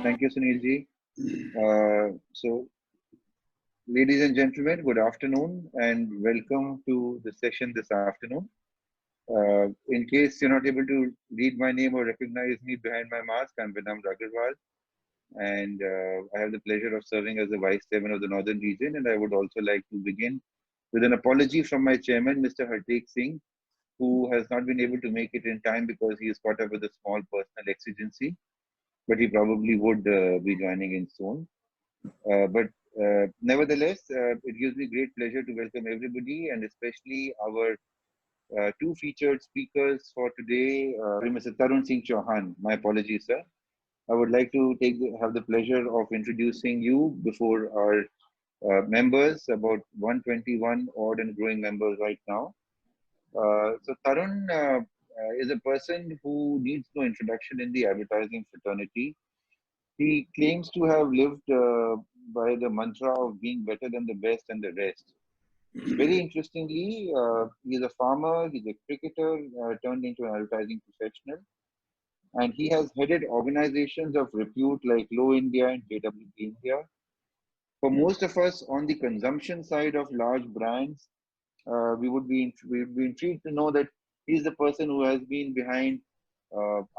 Thank you, Sunilji. So, ladies and gentlemen, good afternoon and welcome to the session this afternoon. In case you're not able to read my name or recognize me behind my mask, I'm Vinamr Agarwal, and I have the pleasure of serving as the Vice Chairman of the Northern Region. And I would also like to begin with an apology from my Chairman, Mr. Harteek Singh, who has not been able to make it in time because he is caught up with a small personal exigency, but he probably would be joining in soon. But nevertheless, it gives me great pleasure to welcome everybody and especially our two featured speakers for today, Mr. Tarun Singh Chauhan. My apologies, sir. I would like to have the pleasure of introducing you before our members, about 121 odd and growing members right now. So Tarun is a person who needs no introduction in the advertising fraternity. He claims to have lived by the mantra of being better than the best and the rest. Very interestingly, he is a farmer, he's a cricketer turned into an advertising professional, and he has headed organizations of repute like Low India and JWP India. For most of us on the consumption side of large brands, we would be intrigued to know that he's the person who has been behind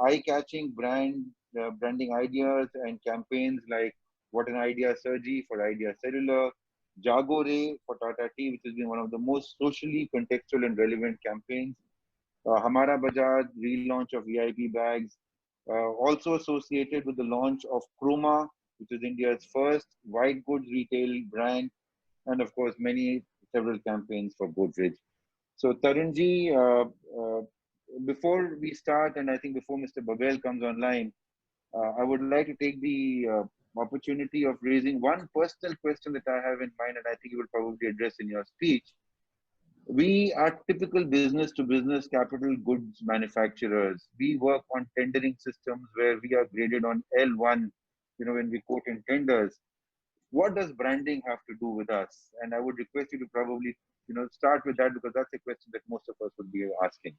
eye-catching branding ideas and campaigns like What an Idea Surgery for Idea Cellular, Jagore for Tata Tea, which has been one of the most socially contextual and relevant campaigns. Hamara Bajaj relaunch of VIP bags, also associated with the launch of Chroma, which is India's first white goods retail brand, and of course several campaigns for Godrej. So Tarunji, before we start, and I think before Mr. Babel comes online, I would like to take the opportunity of raising one personal question that I have in mind, and I think you will probably address in your speech. We are typical business to business capital goods manufacturers. We work on tendering systems where we are graded on L1, when we quote in tenders. What does branding have to do with us? And I would request you to probably, start with that, because that's a question that most of us would be asking.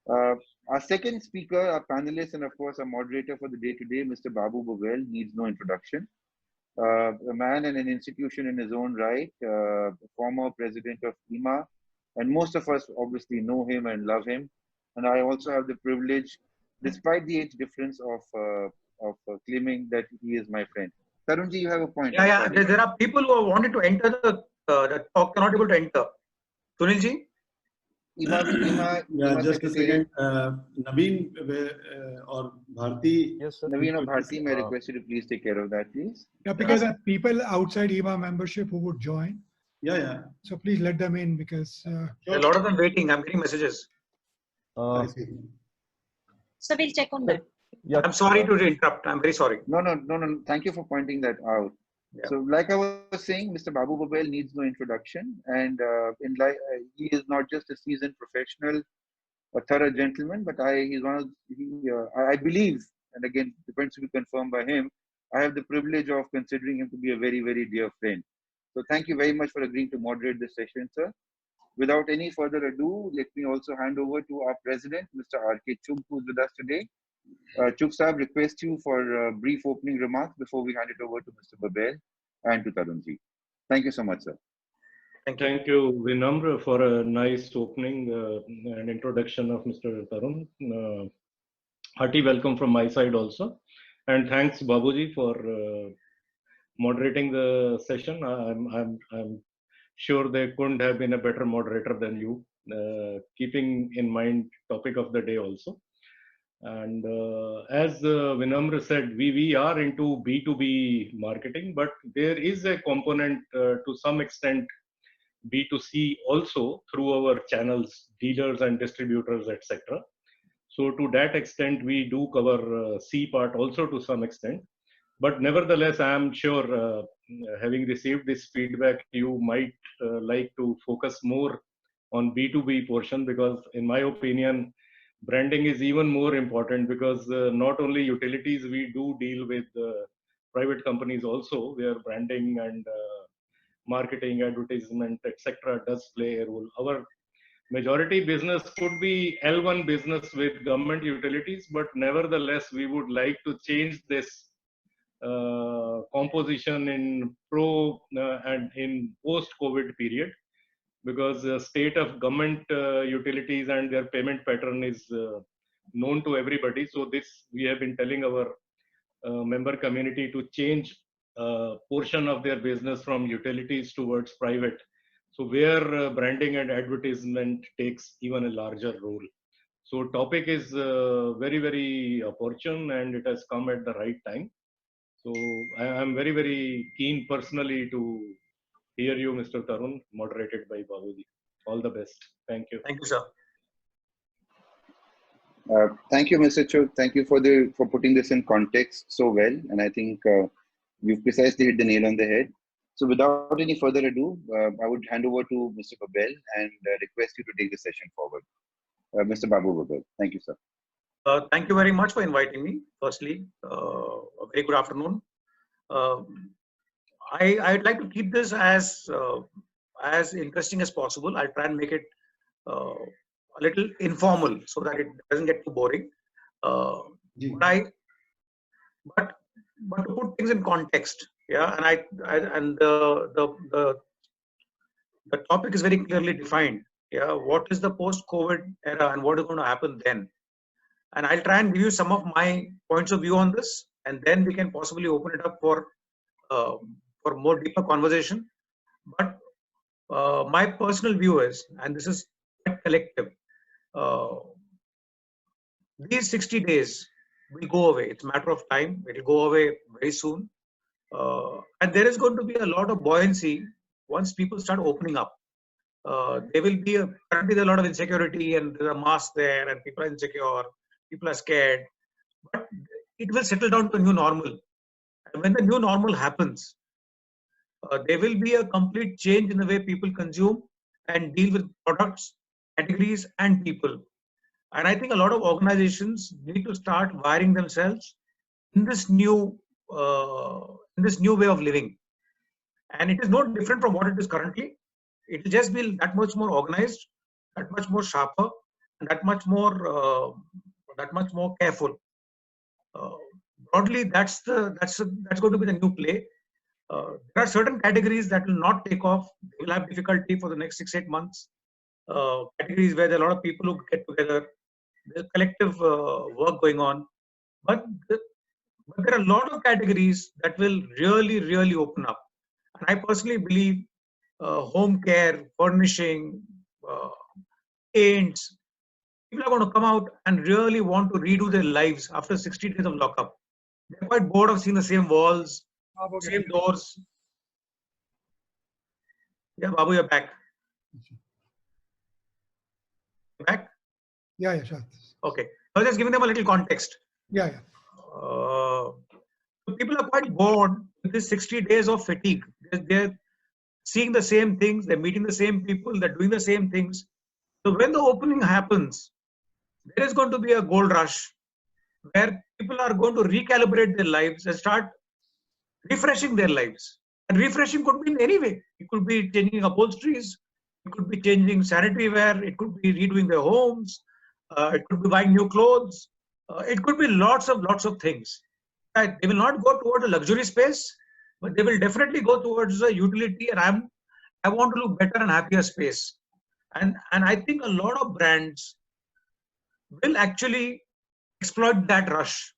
Our second speaker, our panelist, and of course, our moderator for the day today, Mr. Babu Babel, needs no introduction. A man and an institution in his own right, former president of IEEMA, and most of us obviously know him and love him. And I also have the privilege, despite the age difference, of claiming that he is my friend. Tarunji, you have a point. Yeah. There are people who have wanted to enter the talk, they're not able to enter. Sunilji? Yeah, just a second. Naveen or Bharti. Yes, sir. Naveen or Bharti, may I request you to please take care of that, please? Yeah, because there are people outside IEEMA membership who would join. Yeah. So please let them in, because a lot of them waiting. I'm getting messages. I see. So we'll check on that. Yeah. I'm sorry to interrupt. I'm very sorry. No. Thank you for pointing that out. Yeah. So, like I was saying, Mr. Babu Babel needs no introduction, and he is not just a seasoned professional, a thorough gentleman, but I believe, and again, depends to be confirmed by him, I have the privilege of considering him to be a very, very dear friend. So, thank you very much for agreeing to moderate this session, sir. Without any further ado, let me also hand over to our president, Mr. R.K. Chugh, who is with us today. Chugh Saab, request you for brief opening remarks before we hand it over to Mr. Babel and to Tarunji. Thank you so much, sir. Thank you, Vinamr, for a nice opening and introduction of Mr. Tarun. Hearty welcome from my side also. And thanks, Babuji, for moderating the session. I'm sure there couldn't have been a better moderator than you, keeping in mind topic of the day also. And as Vinamr said, we are into B2B marketing, but there is a component to some extent B2C also through our channels, dealers and distributors, etc. So to that extent, we do cover C part also to some extent. But nevertheless, I am sure having received this feedback, you might like to focus more on B2B portion, because in my opinion, branding is even more important, because not only utilities, we do deal with private companies also, where branding and marketing, advertisement, etc. does play a role. Our majority business could be L1 business with government utilities, but nevertheless, we would like to change this composition in pro and in post-COVID period, because the state of government utilities and their payment pattern is known to everybody. So this, we have been telling our member community to change portion of their business from utilities towards private. So where branding and advertisement takes even a larger role. So topic is very, very opportune, and it has come at the right time. So I am very, very keen personally to hear you, Mr. Tarun, moderated by Babuji. All the best. Thank you. Thank you, sir. Thank you, Mr. Chuk. Thank you for putting this in context so well, and I think you've precisely hit the nail on the head. So, without any further ado, I would hand over to Mr. Babel and request you to take the session forward. Mr. Babu Babel, thank you, sir. Thank you very much for inviting me. Firstly, a very good afternoon. I'd like to keep this as interesting as possible. I'll try and make it a little informal so that it doesn't get too boring. But to put things in context, yeah, and the topic is very clearly defined. Yeah, what is the post-COVID era and what is going to happen then? And I'll try and give you some of my points of view on this, and then we can possibly open it up for more deeper conversation. But my personal view is, and this is quite collective, these 60 days will go away. It's a matter of time. It will go away very soon. And there is going to be a lot of buoyancy once people start opening up. There will be currently a lot of insecurity, and there's a mass there, and people are insecure, people are scared. But it will settle down to a new normal. And when the new normal happens, there will be a complete change in the way people consume and deal with products, categories, and people. And I think a lot of organizations need to start wiring themselves in this new way of living. And it is no different from what it is currently. It will just be that much more organized, that much more sharper, and that much more careful. Broadly, that's going to be the new play. There are certain categories that will not take off. They will have difficulty for the next 6-8 months. Categories where there are a lot of people who get together. There's collective work going on. But there are a lot of categories that will really, really open up. And I personally believe home care, furnishing, paints, people are going to come out and really want to redo their lives after 60 days of lockup. They're quite bored of seeing the same walls, same doors. Yeah, Babu, you're back. Back? Yeah, sure. Okay. I was just giving them a little context. Yeah. People are quite bored with this 60 days of fatigue. They're seeing the same things, they're meeting the same people, they're doing the same things. So when the opening happens, there is going to be a gold rush where people are going to recalibrate their lives and start refreshing their lives. And refreshing could be in any way. It could be changing upholsteries, it could be changing sanitary ware, it could be redoing their homes, it could be buying new clothes, it could be lots of things. Right? They will not go toward a luxury space, but they will definitely go towards a utility, and I want to look better and happier space. And I think a lot of brands will actually exploit that rush.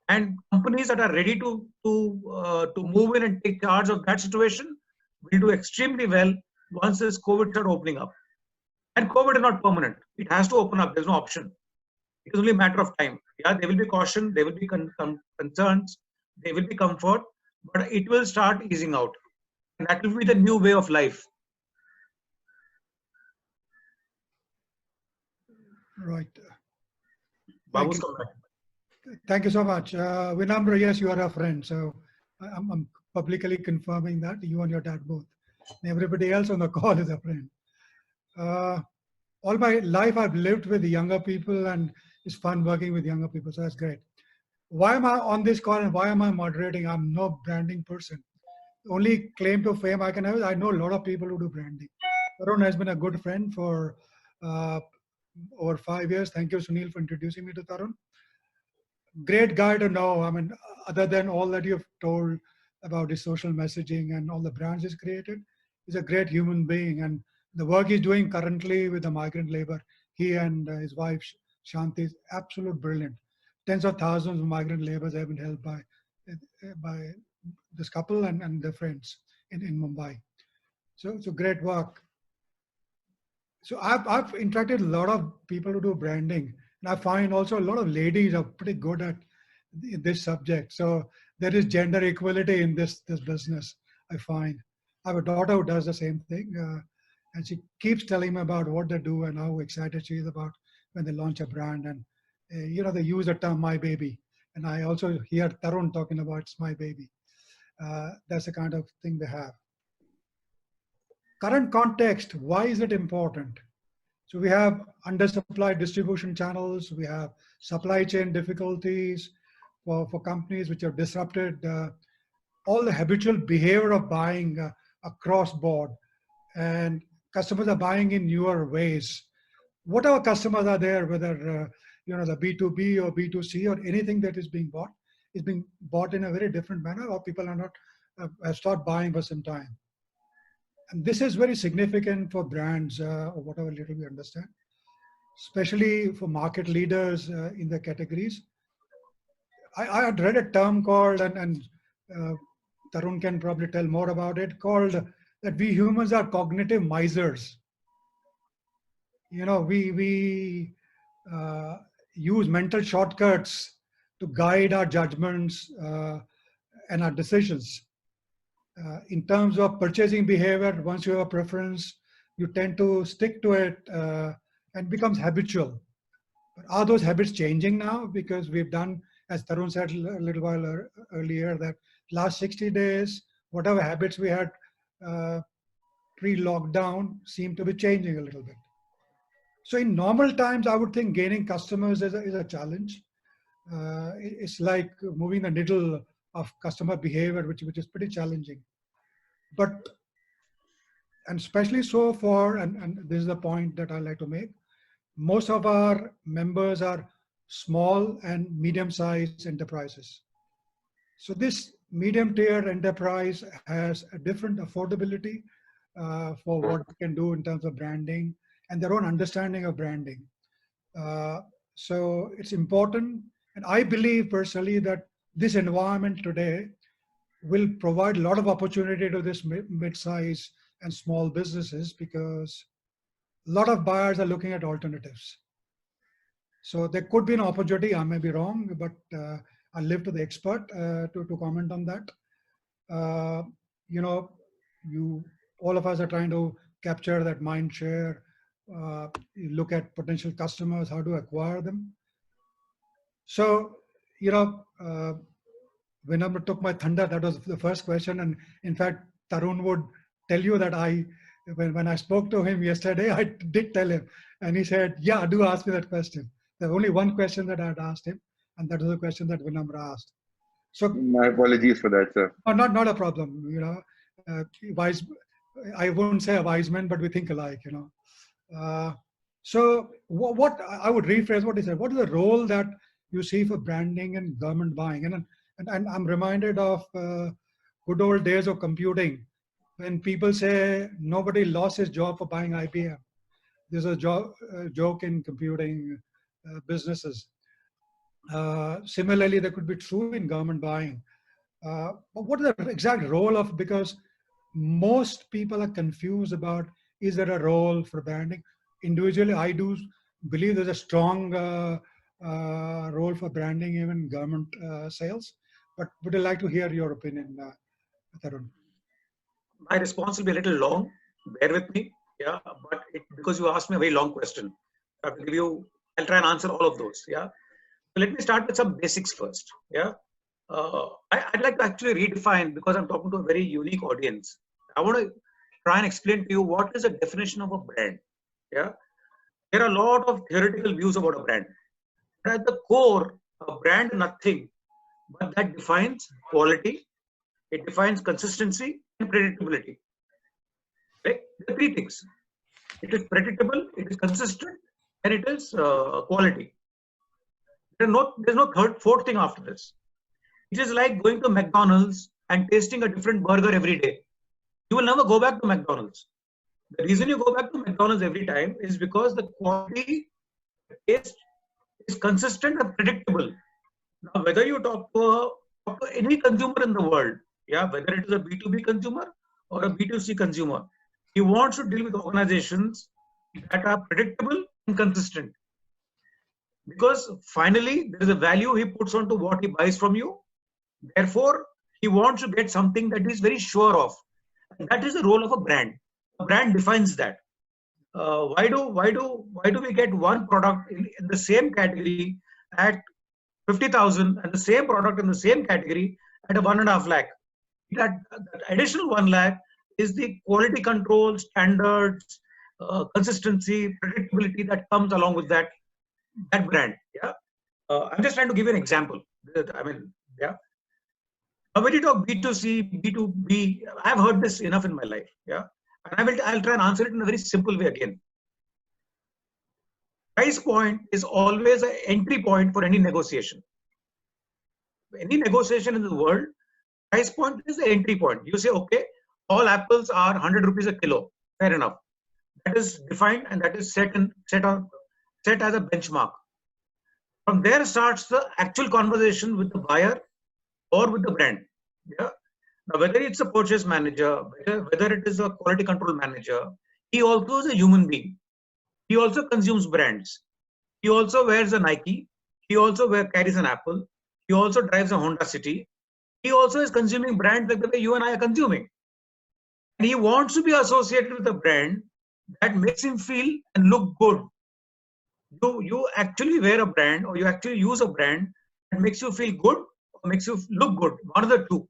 And companies that are ready to move in and take charge of that situation will do extremely well once this COVID starts opening up. And COVID is not permanent. It has to open up. There's no option. It is only a matter of time. Yeah, there will be caution, there will be concerns, there will be comfort, but it will start easing out. And that will be the new way of life. Right. Babu's come back. Thank you so much. Vinamra, yes, you are a friend. So I'm publicly confirming that you and your dad both. Everybody else on the call is a friend. All my life I've lived with younger people, and it's fun working with younger people. So that's great. Why am I on this call and why am I moderating? I'm no branding person. The only claim to fame I can have is I know a lot of people who do branding. Tarun has been a good friend for over 5 years. Thank you, Sunil, for introducing me to Tarun. great guy to know. I mean, other than all that you've told about his social messaging and all the brands he's created, he's a great human being. And the work he's doing currently with the migrant labor, he and his wife Shanti, is absolute brilliant. Tens of thousands of migrant laborers have been helped by this couple and their friends in Mumbai. So great work. So I've interacted with a lot of people who do branding, and I find also a lot of ladies are pretty good at this subject. So there is gender equality in this business. I find I have a daughter who does the same thing, and she keeps telling me about what they do and how excited she is about when they launch a brand. And they use the term "my baby," and I also hear Tarun talking about "it's my baby." That's the kind of thing they have. Current context, why is it important? So we have undersupplied distribution channels, we have supply chain difficulties for companies which have disrupted all the habitual behavior of buying across board, and customers are buying in newer ways. Whatever customers are there, whether the B2B or B2C or anything that is being bought, is being bought in a very different manner, or people are not have started buying for some time. And this is very significant for brands, or whatever little we understand, especially for market leaders in the categories. I had read a term called, and Tarun can probably tell more about it, called that we humans are cognitive misers. We use mental shortcuts to guide our judgments and our decisions. In terms of purchasing behavior, once you have a preference, you tend to stick to it and becomes habitual. But are those habits changing now? Because we've done, as Tarun said a little while earlier, that last 60 days, whatever habits we had pre-lockdown seem to be changing a little bit. So in normal times, I would think gaining customers is a challenge. It's like moving the needle of customer behavior, which is pretty challenging. But, and especially so for, and this is the point that I like to make, most of our members are small and medium-sized enterprises. So this medium-tier enterprise has a different affordability for what we can do in terms of branding and their own understanding of branding. So it's important, and I believe personally that this environment today will provide a lot of opportunity to this mid-size and small businesses, because a lot of buyers are looking at alternatives. So there could be an opportunity. I may be wrong, but I'll leave to the expert to comment on that. All of us are trying to capture that mind share, look at potential customers, how to acquire them. So, Vinamra took my thunder. That was the first question. And in fact, Tarun would tell you that when I spoke to him yesterday, I did tell him. And he said, yeah, do ask me that question. There's only one question that I had asked him, and that was the question that Vinamra asked. So my apologies for that, sir. Not a problem. Wise, I wouldn't say a wise man, but we think alike, So what I would rephrase what he said. What is the role that you see for branding and government buying? And I'm reminded of good old days of computing, when people say nobody lost his job for buying IBM. There's a joke in computing businesses. Similarly, that could be true in government buying. But what is the exact role of, because most people are confused about, is there a role for branding? Individually, I do believe there's a strong role for branding, even government sales. But would you like to hear your opinion, Tarun? My response will be a little long. Bear with me. Yeah, but because you asked me a very long question, I will give you. I'll try and answer all of those. Yeah. So let me start with some basics first. Yeah. I'd like to actually redefine, because I'm talking to a very unique audience. I want to try and explain to you what is the definition of a brand. Yeah. There are a lot of theoretical views about a brand. But at the core, a brand is nothing but that defines quality, it defines consistency and predictability. Right? The three things. It is predictable, it is consistent, and it is quality. There's no fourth thing after this. It is like going to McDonald's and tasting a different burger every day. You will never go back to McDonald's. The reason you go back to McDonald's every time is because the quality, the taste is consistent and predictable. Now, whether you talk to any consumer in the world, whether it is a B2B consumer or a B2C consumer, he wants to deal with organizations that are predictable and consistent. Because finally, there is a value he puts onto what he buys from you. Therefore, he wants to get something that he's very sure of. And that is the role of a brand. A brand defines that. Why do we get one product in the same category at 50,000 and the same product in the same category at a 1.5 lakh? That additional 1 lakh is the quality control, standards, consistency, predictability that comes along with that brand. I'm just trying to give you an example. Now, when you talk B2C, B2B, I've heard this enough in my life. And I'll try and answer it in a very simple way again. Price point is always an entry point for any negotiation. Any negotiation in the world, price point is the entry point. You say, okay, all apples are 100 rupees a kilo. Fair enough. That is defined and that is set as a benchmark. From there starts the actual conversation with the buyer or with the brand. Now, whether it's a purchase manager, whether it is a quality control manager, he also is a human being. He also consumes brands. He also wears a Nike. He also carries an Apple. He also drives a Honda City. He also is consuming brands like the way you and I are consuming. And he wants to be associated with a brand that makes him feel and look good. You actually wear a brand or you actually use a brand that makes you feel good or makes you look good. One of the two.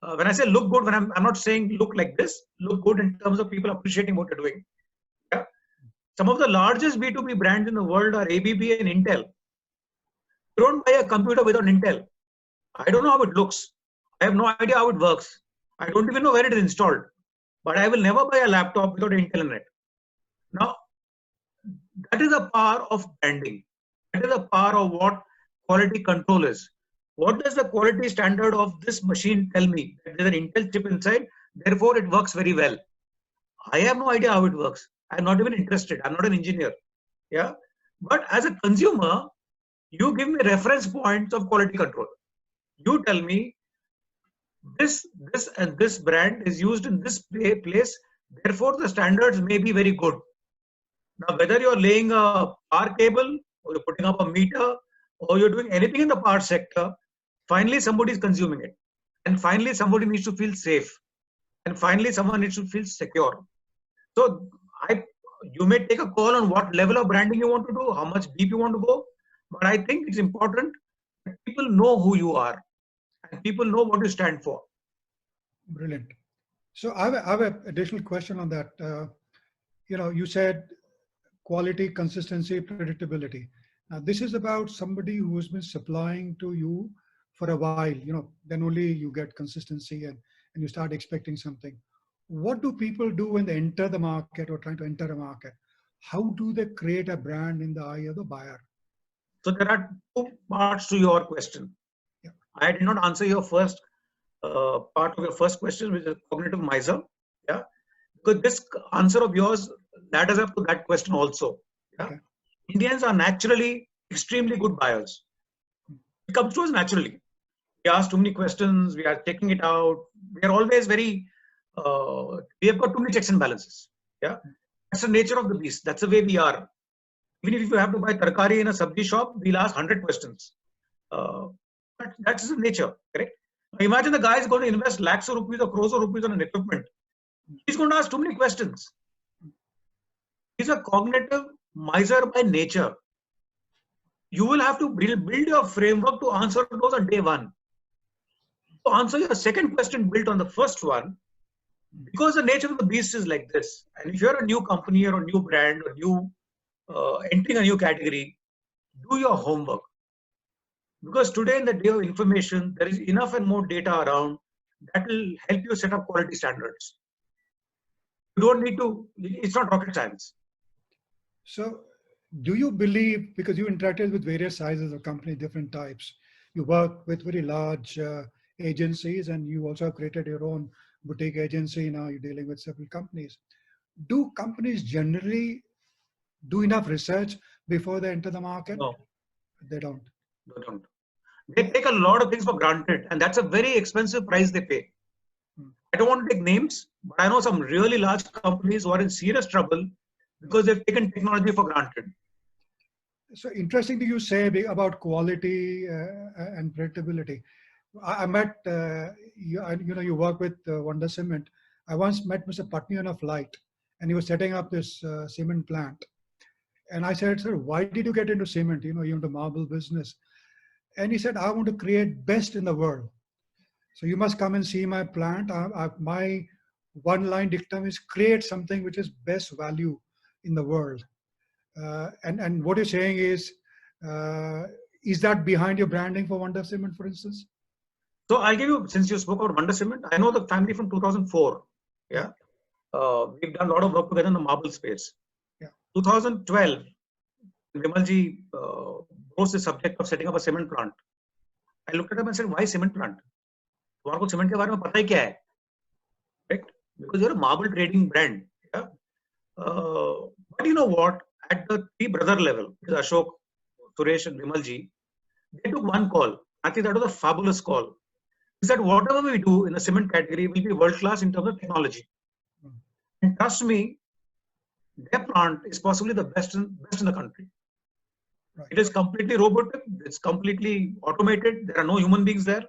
When I say look good, when I'm not saying look like this, look good in terms of people appreciating what you're doing. Some of the largest B2B brands in the world are ABB and Intel. You don't buy a computer without Intel. I don't know how it looks. I have no idea how it works. I don't even know where it is installed. But I will never buy a laptop without Intel in it. Now, that is a power of branding. That is a power of what quality control is. What does the quality standard of this machine tell me? There's an Intel chip inside, therefore it works very well. I have no idea how it works. I'm not even interested. I'm not an engineer. But as a consumer, you give me reference points of quality control. You tell me this and this brand is used in this place, therefore the standards may be very good. Now, whether you're laying a power cable or you're putting up a meter or you're doing anything in the power sector, finally somebody is consuming it. And finally somebody needs to feel safe. And finally someone needs to feel secure. So you may take a call on what level of branding you want to do, how much deep you want to go. But I think it's important that people know who you are and people know what you stand for. Brilliant. So I have an additional question on that. You said quality, consistency, predictability. Now, this is about somebody who has been supplying to you for a while, then only you get consistency and you start expecting something. What do people do when they enter the market or trying to enter a market? How do they create a brand in the eye of the buyer? So there are two parts to your question. I did not answer your first part of your first question, which is cognitive miser. Because this answer of yours ladders up to that question also. Okay. Indians are naturally extremely good buyers. It comes to us naturally. We ask too many questions. We are checking it out. We are always very. We have got too many checks and balances. That's the nature of the beast. That's the way we are. Even if you have to buy tarkari in a sabji shop, we'll ask 100 questions. That's the nature, correct? Now imagine the guy is going to invest lakhs of rupees or crores of rupees on an equipment. He's going to ask too many questions. He's a cognitive miser by nature. You will have to build your framework to answer those on day one. To answer your second question built on the first one, because the nature of the beast is like this. And if you're a new company or a new brand or new entering a new category, do your homework. Because today in the day of information, there is enough and more data around that will help you set up quality standards. You don't need to, it's not rocket science. So Do you believe, because you interacted with various sizes of company, different types, you work with very large agencies, and you also have created your own boutique agency. Now you're dealing with several companies. Do companies generally do enough research before they enter the market? No, They don't. they don't. They take a lot of things for granted, and that's a very expensive price they pay. I don't want to take names, but I know some really large companies who are in serious trouble because they've taken technology for granted. So interesting that you say about quality and predictability. I met, you work with Wonder Cement. I once met Mr. Patni on a flight, and he was setting up this cement plant. And I said, sir, why did you get into cement? You're into marble business. And he said, I want to create best in the world. So you must come and see my plant. My one line dictum is create something which is best value in the world. And what you're saying is that behind your branding for Wonder Cement, for instance? So I'll give you, since you spoke about Wonder Cement, I know the family from 2004. Yeah. We've done a lot of work together in the marble space. Yeah. 2012, Vimalji posed the subject of setting up a cement plant. I looked at him and said, why cement plant? तुम्हारे cement के बारे में पता ही क्या है? Right? Because you're a marble trading brand. Yeah. But you know what? At the three-brother level, Ashok, Suresh, and Vimalji, they took one call. I think that was a fabulous call. Is that whatever we do in the cement category will be world class in terms of technology. And trust me, their plant is possibly the best in the country. Right. It is completely robotic. It's completely automated. There are no human beings there.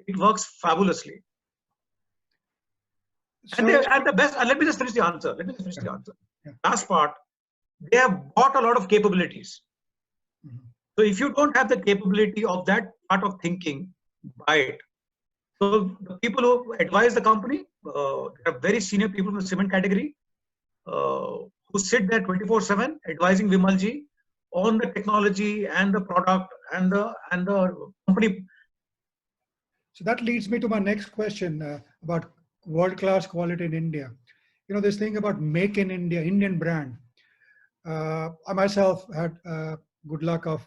It works fabulously. So, And the best, let me just finish the answer. Yeah. Last part, they have bought a lot of capabilities. Mhm. So if you don't have the capability of that part of thinking, buy it. So the people who advise the company, there are very senior people in the cement category who sit there 24/7 advising Vimalji on the technology and the product and the company. So that leads me to my next question about world-class quality in India. This thing about make in India, Indian brand. I myself had good luck of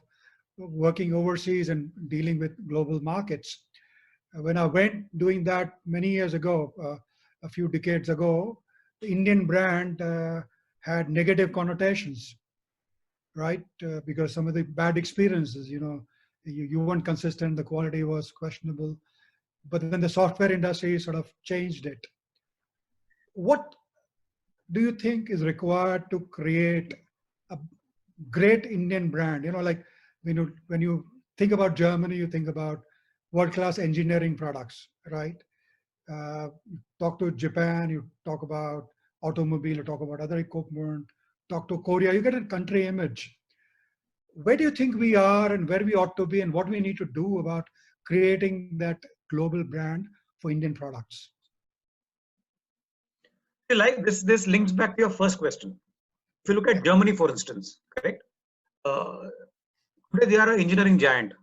working overseas and dealing with global markets. When I went doing that many years ago, a few decades ago, the Indian brand had negative connotations, right? Because some of the bad experiences, you weren't consistent, the quality was questionable. But then the software industry sort of changed it. What do you think is required to create a great Indian brand? Like when you think about Germany, you think about world-class engineering products, right? Talk to Japan, you talk about automobile, you talk about other equipment, talk to Korea, you get a country image. Where do you think we are and where we ought to be and what we need to do about creating that global brand for Indian products? Like this links back to your first question. If you look at Germany, for instance, correct? Today they are an engineering giant.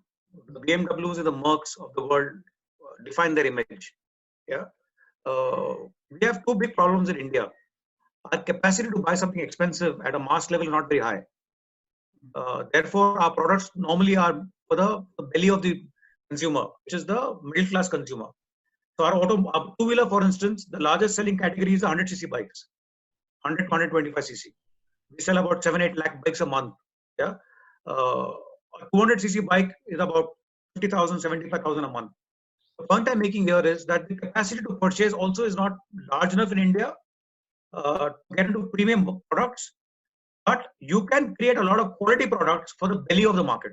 The BMWs and the Mercs of the world define their image. Yeah. We have two big problems in India. Our capacity to buy something expensive at a mass level is not very high. Therefore, our products normally are for the belly of the consumer, which is the middle class consumer. So our two-wheeler, for instance, the largest selling category is the 100cc bikes, 100 to 125cc. We sell about 7-8 lakh bikes a month. Yeah. A 200cc bike is about 50,000, 75,000 a month. The point I'm making here is that the capacity to purchase also is not large enough in India to get into premium products, but you can create a lot of quality products for the belly of the market.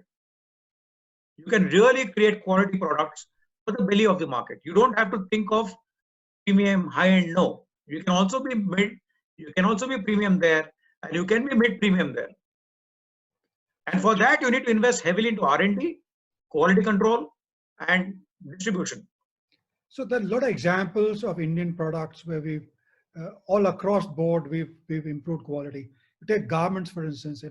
You can really create quality products for the belly of the market. You don't have to think of premium, high-end, no. You can also be mid, you can also be premium there, and you can be mid-premium there. And for that, you need to invest heavily into R&D, quality control, and distribution. So there are a lot of examples of Indian products where we've all across board we've improved quality. You take garments, for instance.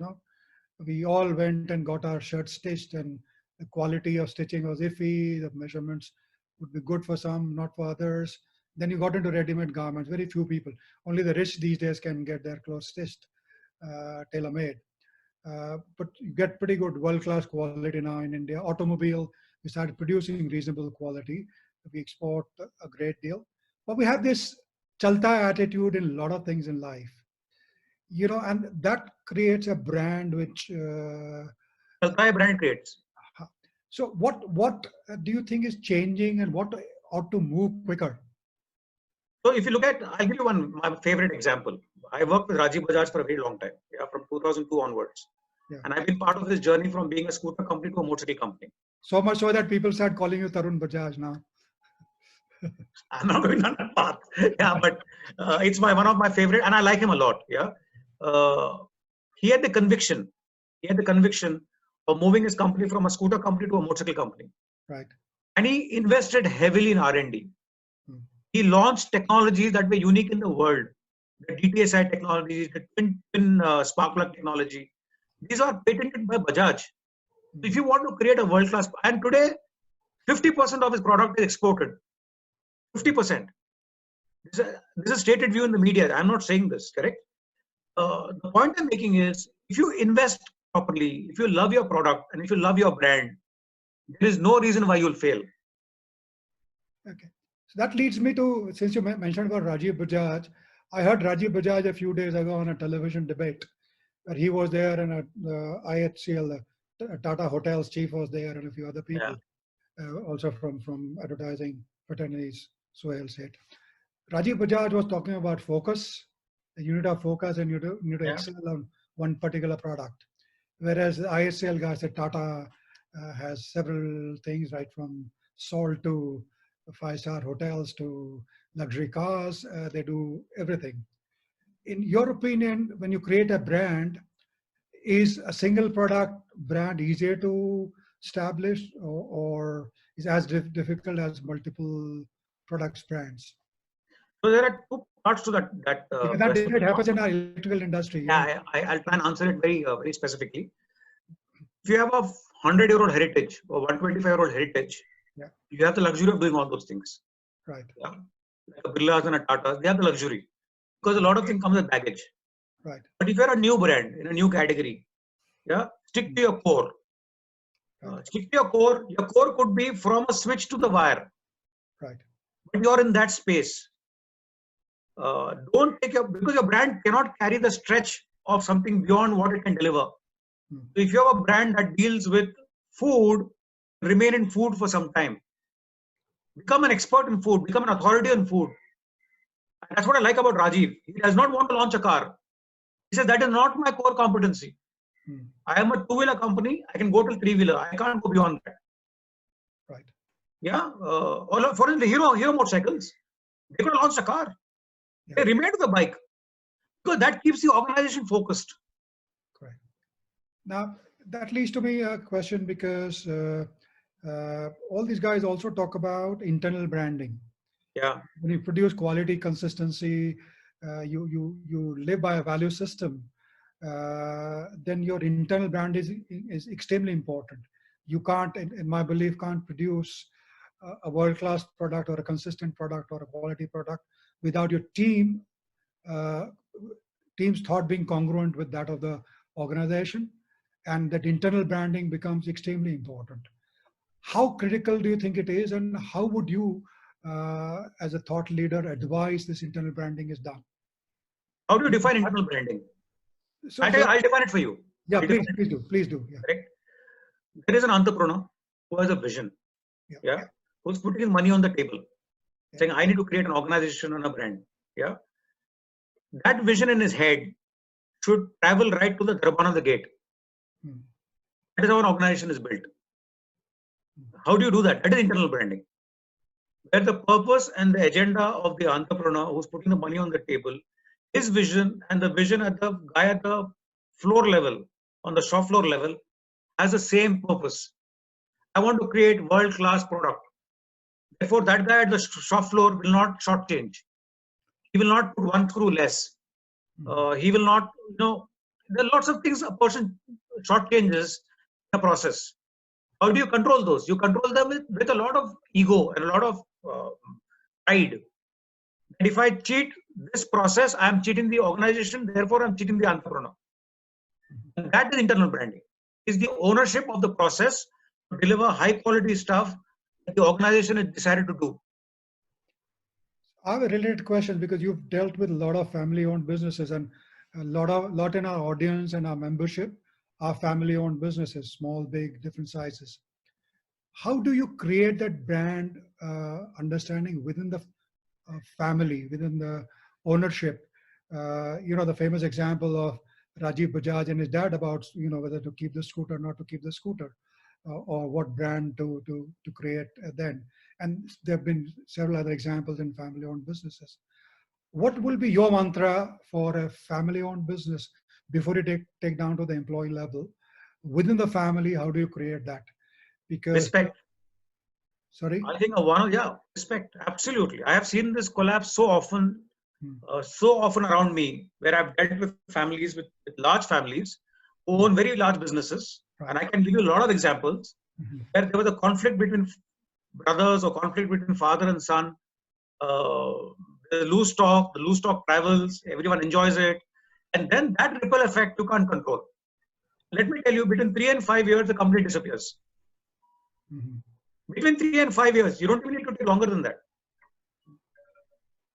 We all went and got our shirts stitched, and the quality of stitching was iffy. The measurements would be good for some, not for others. Then you got into ready-made garments. Very few people. Only the rich these days can get their clothes stitched, tailor-made. but you get pretty good world-class quality now in India. Automobile, we started producing reasonable quality. We export a great deal. But we have this chalta attitude in a lot of things in life. And that creates a brand which. Chalta brand creates. So what do you think is changing, and what ought to move quicker? So if you look at, I'll give you my favorite example. I worked with Rajiv Bajaj for a very long time, from 2002 onwards. Yeah. And I've been part of this journey from being a scooter company to a motorcycle company. So much so that people start calling you Tarun Bajaj now. I'm not going on that path. Yeah, but it's one of my favorite, and I like him a lot. Yeah, he had the conviction. Of moving his company from a scooter company to a motorcycle company. Right. And he invested heavily in R&D. He launched technologies that were unique in the world. The DTSI technologies, the twin spark plug technology. These are patented by Bajaj. If you want to create a world-class, and today, 50% of his product is exported. 50%. This is a stated view in the media. I'm not saying this, correct? The point I'm making is, if you invest properly, if you love your product, and if you love your brand, there is no reason why you'll fail. Okay. So that leads me to, since you mentioned about Rajiv Bajaj, I heard Rajiv Bajaj a few days ago on a television debate where he was there, and IHCL, Tata Hotels chief was there, and a few other people, also from advertising fraternities, so I'll say it. Rajiv Bajaj was talking about focus. You need to have focus, and you need to excel on one particular product. Whereas the IHCL guy said Tata has several things, right from salt to 5-star hotels to luxury cars. They do everything. In your opinion, when you create a brand, is a single product brand easier to establish, or is as difficult as multiple products brands? So there are two parts to that. That happens in our electrical industry. Yeah, I'll try and answer it very specifically. If you have a 100-year-old heritage or 125-year-old heritage, you have the luxury of doing all those things. Right. Yeah? Like a Birlas and a Tata, they have the luxury because a lot of things comes with baggage. Right. But if you're a new brand in a new category, stick to your core. Stick to your core. Your core could be from a switch to the wire. Right. But you're in that space. Don't take because your brand cannot carry the stretch of something beyond what it can deliver. So if you have a brand that deals with food, remain in food for some time. Become an expert in food. Become an authority on food. And that's what I like about Rajiv. He does not want to launch a car. He says, that is not my core competency. I am a two-wheeler company. I can go to three-wheeler. I can't go beyond that. Right. Yeah. For instance, Hero motorcycles, they could have launched a car. They remained with the bike. Because that keeps the organization focused. Correct. Now, that leads to me a question, because all these guys also talk about internal branding. Yeah. When you produce quality, consistency, you live by a value system, then your internal brand is extremely important. You can't, in my belief, can't produce a world-class product or a consistent product or a quality product without your team's thought being congruent with that of the organization, and that internal branding becomes extremely important. How critical do you think it is, and how would you, as a thought leader, advise this internal branding is done? How do you define internal branding? So, I'll define it for you. Yeah, please do. Yeah. Correct. There is an entrepreneur who has a vision, who's putting his money on the table, saying, I need to create an organization and a brand. Yeah. That vision in his head should travel right to the Darban of the gate. That is how an organization is built. How do you do that? That is internal branding. Where the purpose and the agenda of the entrepreneur who's putting the money on the table, his vision and the vision at the guy at the floor level, on the shop floor level, has the same purpose. I want to create world-class product. Therefore, that guy at the shop floor will not shortchange. He will not put one screw less. He will not, there are lots of things a person shortchanges in the process. How do you control those? You control them with a lot of ego and a lot of pride. And if I cheat this process, I am cheating the organization, therefore I am cheating the entrepreneur. And that is internal branding. Is the ownership of the process to deliver high quality stuff that the organization has decided to do. I have a related question because you've dealt with a lot of family-owned businesses, and a lot in our audience and our membership are family-owned businesses, small, big, different sizes. How do you create that brand understanding within the family, within the ownership? The famous example of Rajiv Bajaj and his dad about whether to keep the scooter or not to keep the scooter, or what brand to create then. And there have been several other examples in family-owned businesses. What will be your mantra for a family-owned business before you take down to the employee level? Within the family, how do you create that? Because Respect. Sorry? I think respect. Absolutely. I have seen this collapse so often around me, where I've dealt with families, with large families who own very large businesses. Right. And I can give you a lot of examples where there was a conflict between brothers or conflict between father and son. The loose talk travels, everyone enjoys it. And then that ripple effect you can't control. Let me tell you, between 3 and 5 years, the company disappears. Between 3 and 5 years, you don't even need to take longer than that.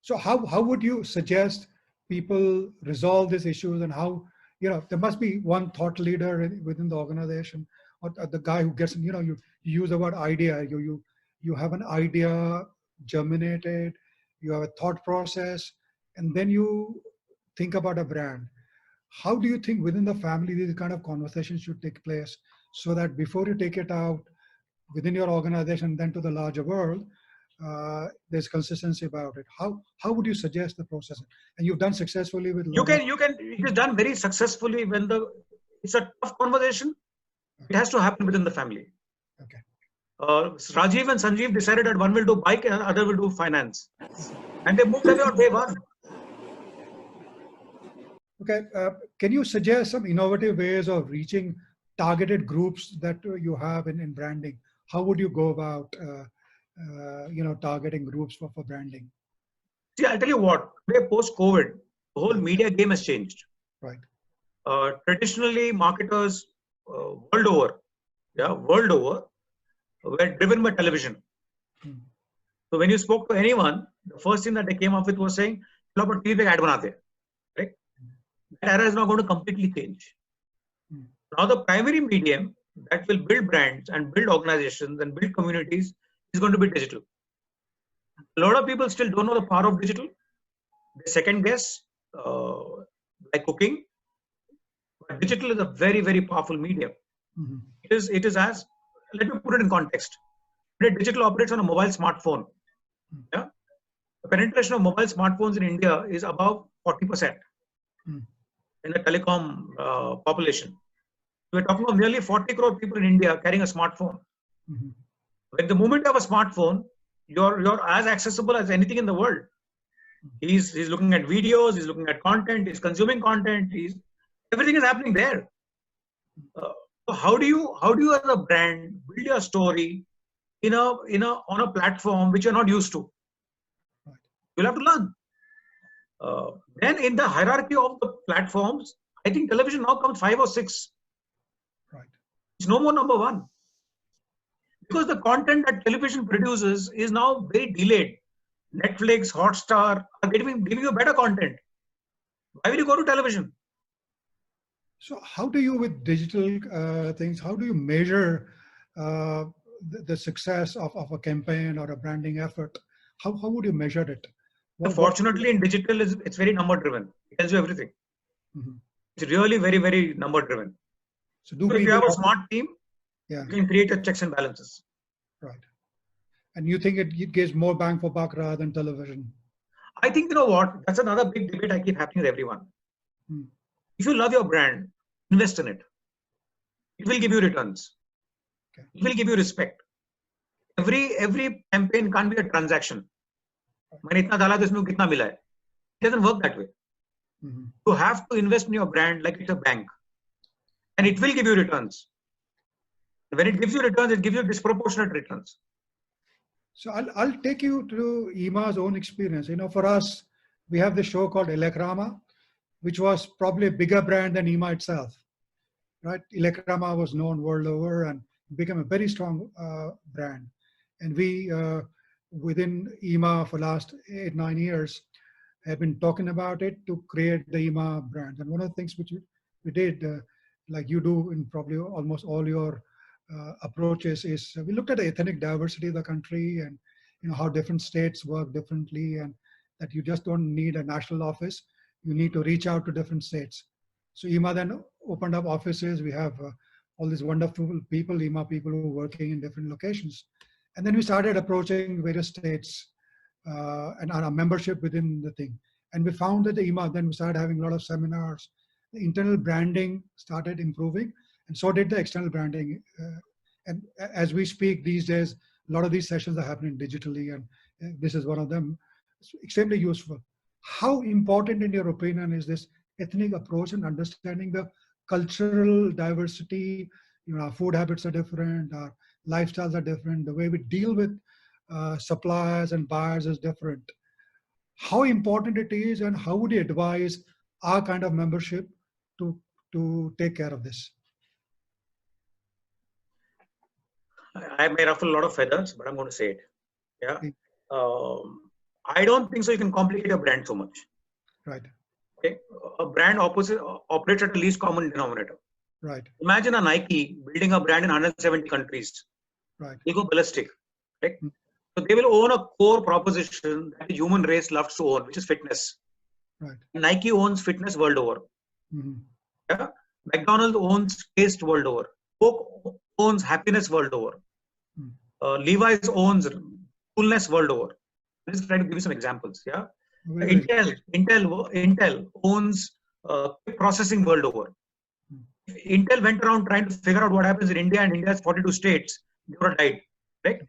So how would you suggest people resolve these issues, and how, there must be one thought leader within the organization, or the guy who gets, you use the word idea, you have an idea germinated, you have a thought process, and then you think about a brand. How do you think within the family these kind of conversations should take place, so that before you take it out within your organization, then to the larger world, there's consistency about it? How would you suggest the process? And you've done successfully with it is done very successfully when it's a tough conversation. It has to happen within the family. Okay. Rajiv and Sanjeev decided that one will do bike and other will do finance, and they moved away on day one. Okay, can you suggest some innovative ways of reaching targeted groups that you have in branding? How would you go about targeting groups for branding? See, I'll tell you what, today post-COVID, the whole media game has changed. Right. Traditionally, marketers world over, were driven by television. So when you spoke to anyone, the first thing that they came up with was saying, TV pe ad banate. Right? That era is now going to completely change. Now the primary medium that will build brands and build organizations and build communities is going to be digital. A lot of people still don't know the power of digital. They second guess, like cooking. But digital is a very, very powerful medium. It is as, let me put it in context. Today, digital operates on a mobile smartphone. Yeah? The penetration of mobile smartphones in India is above 40% in the telecom population. We're talking of nearly 40 crore people in India carrying a smartphone. When the moment you have a smartphone, you're as accessible as anything in the world. He's looking at videos, he's looking at content, he's consuming content, everything is happening there. So how do you as a brand build your story on a platform which you're not used to? You'll have to learn. Then in the hierarchy of the platforms, I think television now comes 5 or 6. Right. It's no more number 1. Because the content that television produces is now very delayed. Netflix, Hotstar are giving you better content. Why will you go to television? So how do you, with digital things, how do you measure the success of a campaign or a branding effort? How would you measure it? Fortunately, in digital, it's very number driven. It tells you everything. It's really very, very number driven. So if you have a smart team, you can create your checks and balances. Right. And you think it gives more bang for buck rather than television? I think, you know what, that's another big debate I keep happening with everyone. If you love your brand, invest in it. It will give you returns. Okay. It will give you respect. Every campaign can't be a transaction. It doesn't work that way. You have to invest in your brand like it's a bank. And it will give you returns. When it gives you returns, it gives you disproportionate returns. So I'll take you to IEEMA's own experience. For us, we have this show called Elecrama, which was probably a bigger brand than IEEMA itself. right? IEEMA was known world over and became a very strong brand. And we, within IEEMA for last 8-9 years, have been talking about it to create the IEEMA brand. And one of the things which we did, like you do in probably almost all your approaches, is we looked at the ethnic diversity of the country and how different states work differently, and that you just don't need a national office. You need to reach out to different states. So IEEMA then opened up offices. We have all these wonderful people, IEEMA people who are working in different locations. And then we started approaching various states and our membership within the thing. And we found that the IEEMA, then we started having a lot of seminars. The internal branding started improving, and so did the external branding. And as we speak these days, a lot of these sessions are happening digitally, and this is one of them. It's extremely useful. How important, in your opinion, is this ethnic approach and understanding the cultural diversity? Our food habits are different, our lifestyles are different, the way we deal with suppliers and buyers is different. How important it is, and how would you advise our kind of membership to take care of this? I may ruffle a lot of feathers, but I'm going to say it. Yeah. I don't think so. You can complicate a brand so much. Right. Okay. A brand operates at the least common denominator. Right. Imagine a Nike building a brand in 170 countries. Right. They go ballistic. Right. So they will own a core proposition that the human race loves to own, which is fitness. Right. Nike owns fitness world over. Mm-hmm. Yeah. McDonald's owns taste world over. Coke owns happiness world over. Levi's owns coolness world over. I'm just trying to give you some examples. Yeah. Intel owns processing world over. Intel went around trying to figure out what happens in India, and India's 42 states, they would have died. Right?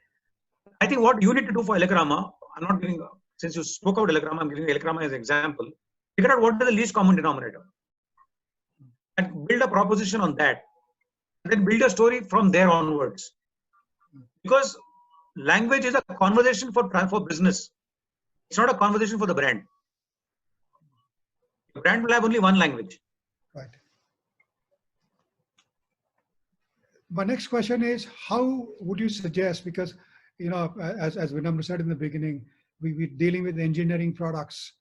I think what you need to do for IEEMA, I'm not giving, since you spoke about IEEMA, I'm giving IEEMA as an example. Figure out what is the least common denominator and build a proposition on that. And then build a story from there onwards. Because language is a conversation for business. It's not a conversation for the brand. The brand will have only one language. Right. My next question is, how would you suggest, because, as Vinamra said in the beginning, we're dealing with engineering products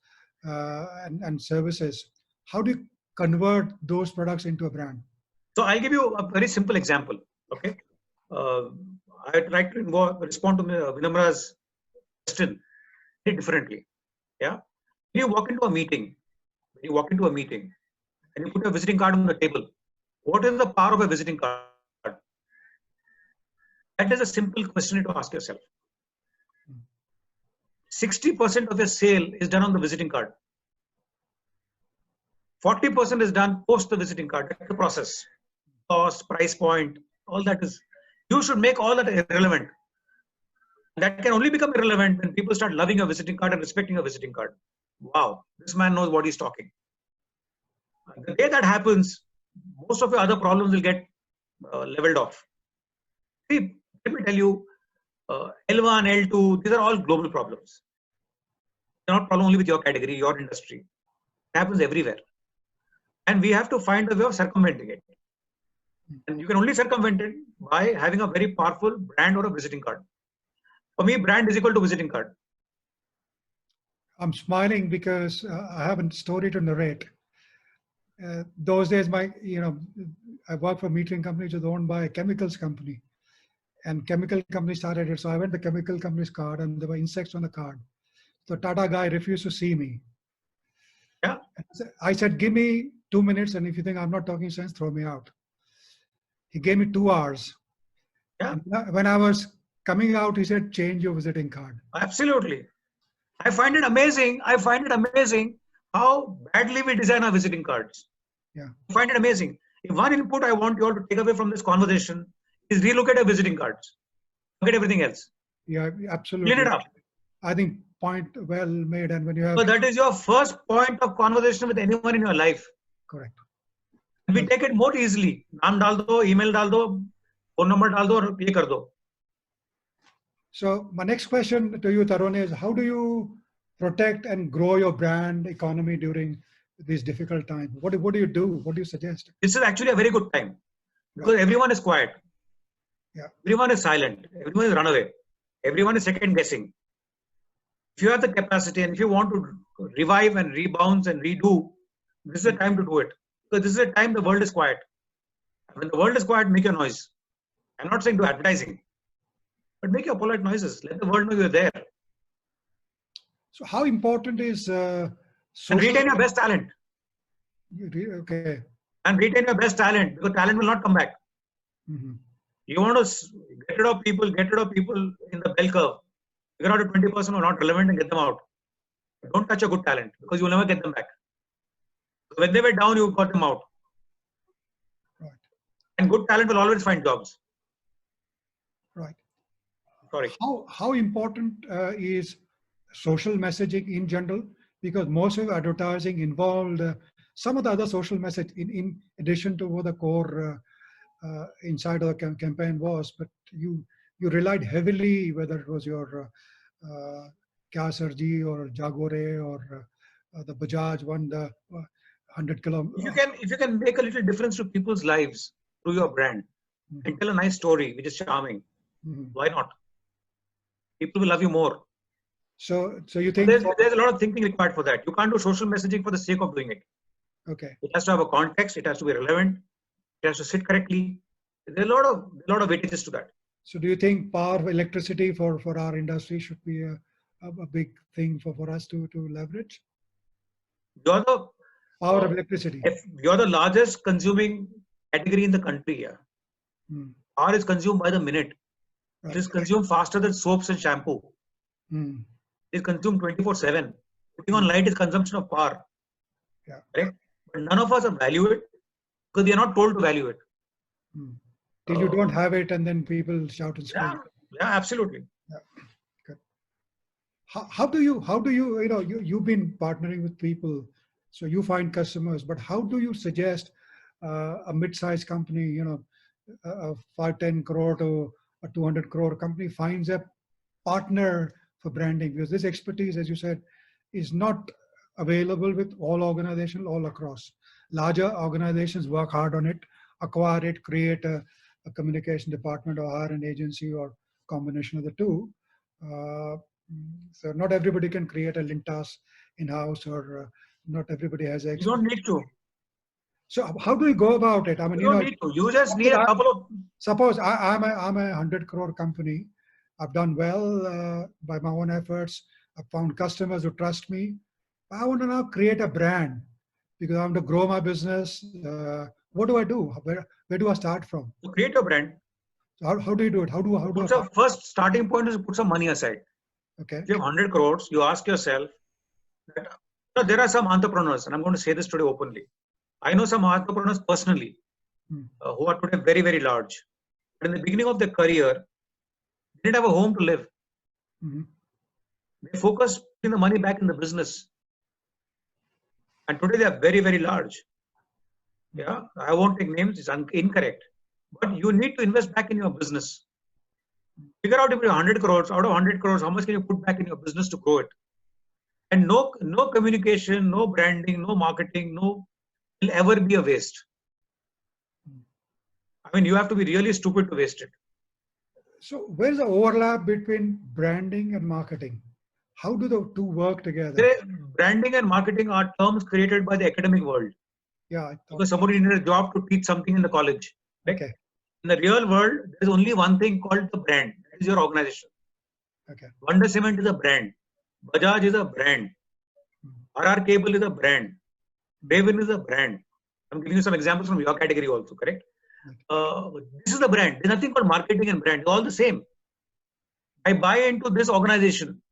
and services. How do you convert those products into a brand? So I'll give you a very simple example. Okay. I'd like to respond to Vinamra's question very differently. Yeah. When you walk into a meeting, and you put a visiting card on the table, what is the power of a visiting card? That is a simple question to ask yourself. 60% of your sale is done on the visiting card. 40% is done post the visiting card. That's the process. Cost, price point, all that is. You should make all that irrelevant. That can only become irrelevant when people start loving a visiting card and respecting a visiting card. Wow, this man knows what he's talking. The day that happens, most of your other problems will get leveled off. See, let me tell you, L1, L2, these are all global problems. They're not a problem only with your category, your industry. It happens everywhere. And we have to find a way of circumventing it. And you can only circumvent it by having a very powerful brand or a visiting card. For me, brand is equal to visiting card. I'm smiling because I have a story to narrate. Those days, I worked for a metering company which was owned by a chemicals company. And chemical company started it. So I went to the chemical company's card, and there were insects on the card. So Tata guy refused to see me. Yeah. I said, give me 2 minutes, and if you think I'm not talking sense, throw me out. He gave me 2 hours. Yeah. And when I was coming out, he said, change your visiting card. Absolutely. I find it amazing how badly we design our visiting cards. Yeah. I find it amazing. If one input I want you all to take away from this conversation is relook at your visiting cards. Forget everything else. Yeah, absolutely. Clean it up. I think point well made. And when you have... So that is your first point of conversation with anyone in your life. Correct. We take it more easily. Naam dal do, email dal do, phone number dal do, or pay kar do. So my next question to you, Tarun, is how do you protect and grow your brand economy during these difficult times? What do you do? What do you suggest? This is actually a very good time. because everyone is quiet. Yeah. Everyone is silent. Everyone is run away. Everyone is second guessing. If you have the capacity and if you want to revive and rebound and redo, this is the time to do it. Because this is the time the world is quiet. When the world is quiet, make your noise. I'm not saying do advertising, but make your polite noises. Let the world know you're there. So how important is And social? retain your best talent. Okay. And retain your best talent, because talent will not come back. Mhm. You want to get rid of people in the bell curve. Figure out a 20% who are not relevant and get them out. Don't touch a good talent, because you will never get them back. So when they were down, you got them out. Right. And good talent will always find jobs. Right. Sorry. How important is social messaging in general? Because most of advertising involved some of the other social message in addition to what the core inside of the campaign was, but you relied heavily, whether it was your Kya Sarji or Jagore or the Bajaj one, the 100 kilometers. If you can make a little difference to people's lives through your brand and tell a nice story which is charming, why not? People will love you more. So you think there's a lot of thinking required for that. You can't do social messaging for the sake of doing it. Okay. It has to have a context. It has to be relevant. It has to sit correctly. There are a lot of weightages to that. So do you think power of electricity for our industry should be a big thing for us to leverage? You're the Power of electricity. If you're the largest consuming category in the country, power is consumed by the minute. Right. It is consumed faster than soaps and shampoo. Mm. It is consumed 24/7. Putting on light is consumption of power. Yeah. Correct? But none of us value it because we are not told to value it. Till you don't have it, and then people shout and scream. Yeah, absolutely. Yeah. Good. How do you you've been partnering with people, so you find customers, but how do you suggest a mid-sized company, a 5-10 crore to a 200 crore company finds a partner for branding? Because this expertise, as you said, is not available with all organizations all across. Larger organizations work hard on it, acquire it, create a communication department or hire an agency or combination of the two. So not everybody can create a Lintas in-house, or not everybody has. You don't need to. So how do you go about it? I mean, you don't need to. You just need a couple of. Suppose I'm a 100 crore company. I've done well by my own efforts. I've found customers who trust me. I want to now create a brand because I want to grow my business. What do I do? Where do I start from? To create a brand. So how do you do it? How do I? First starting point is to put some money aside. Okay. If you have 100 crores, you ask yourself that there are some entrepreneurs, and I'm going to say this today openly. I know some entrepreneurs personally who are today very, very large. But in the beginning of their career, they didn't have a home to live. They focused putting the money back in the business. And today they are very, very large. Yeah, I won't take names, it's incorrect. But you need to invest back in your business. Figure out if you're 100 crores, out of 100 crores, how much can you put back in your business to grow it? And no communication, no branding, no marketing, will ever be a waste. I mean, you have to be really stupid to waste it. So where's the overlap between branding and marketing? How do the two work together? Branding and marketing are terms created by the academic world. Yeah. Because somebody needed a job to teach something in the college. Right? Okay. In the real world, there is only one thing called the brand. That is your organization. Okay. Wonder Cement is a brand. Bajaj is a brand. RR Cable is a brand. Raven is a brand. I'm giving you some examples from your category also, correct? This is the brand. There's nothing called marketing and brand. They're all the same. I buy into this organization.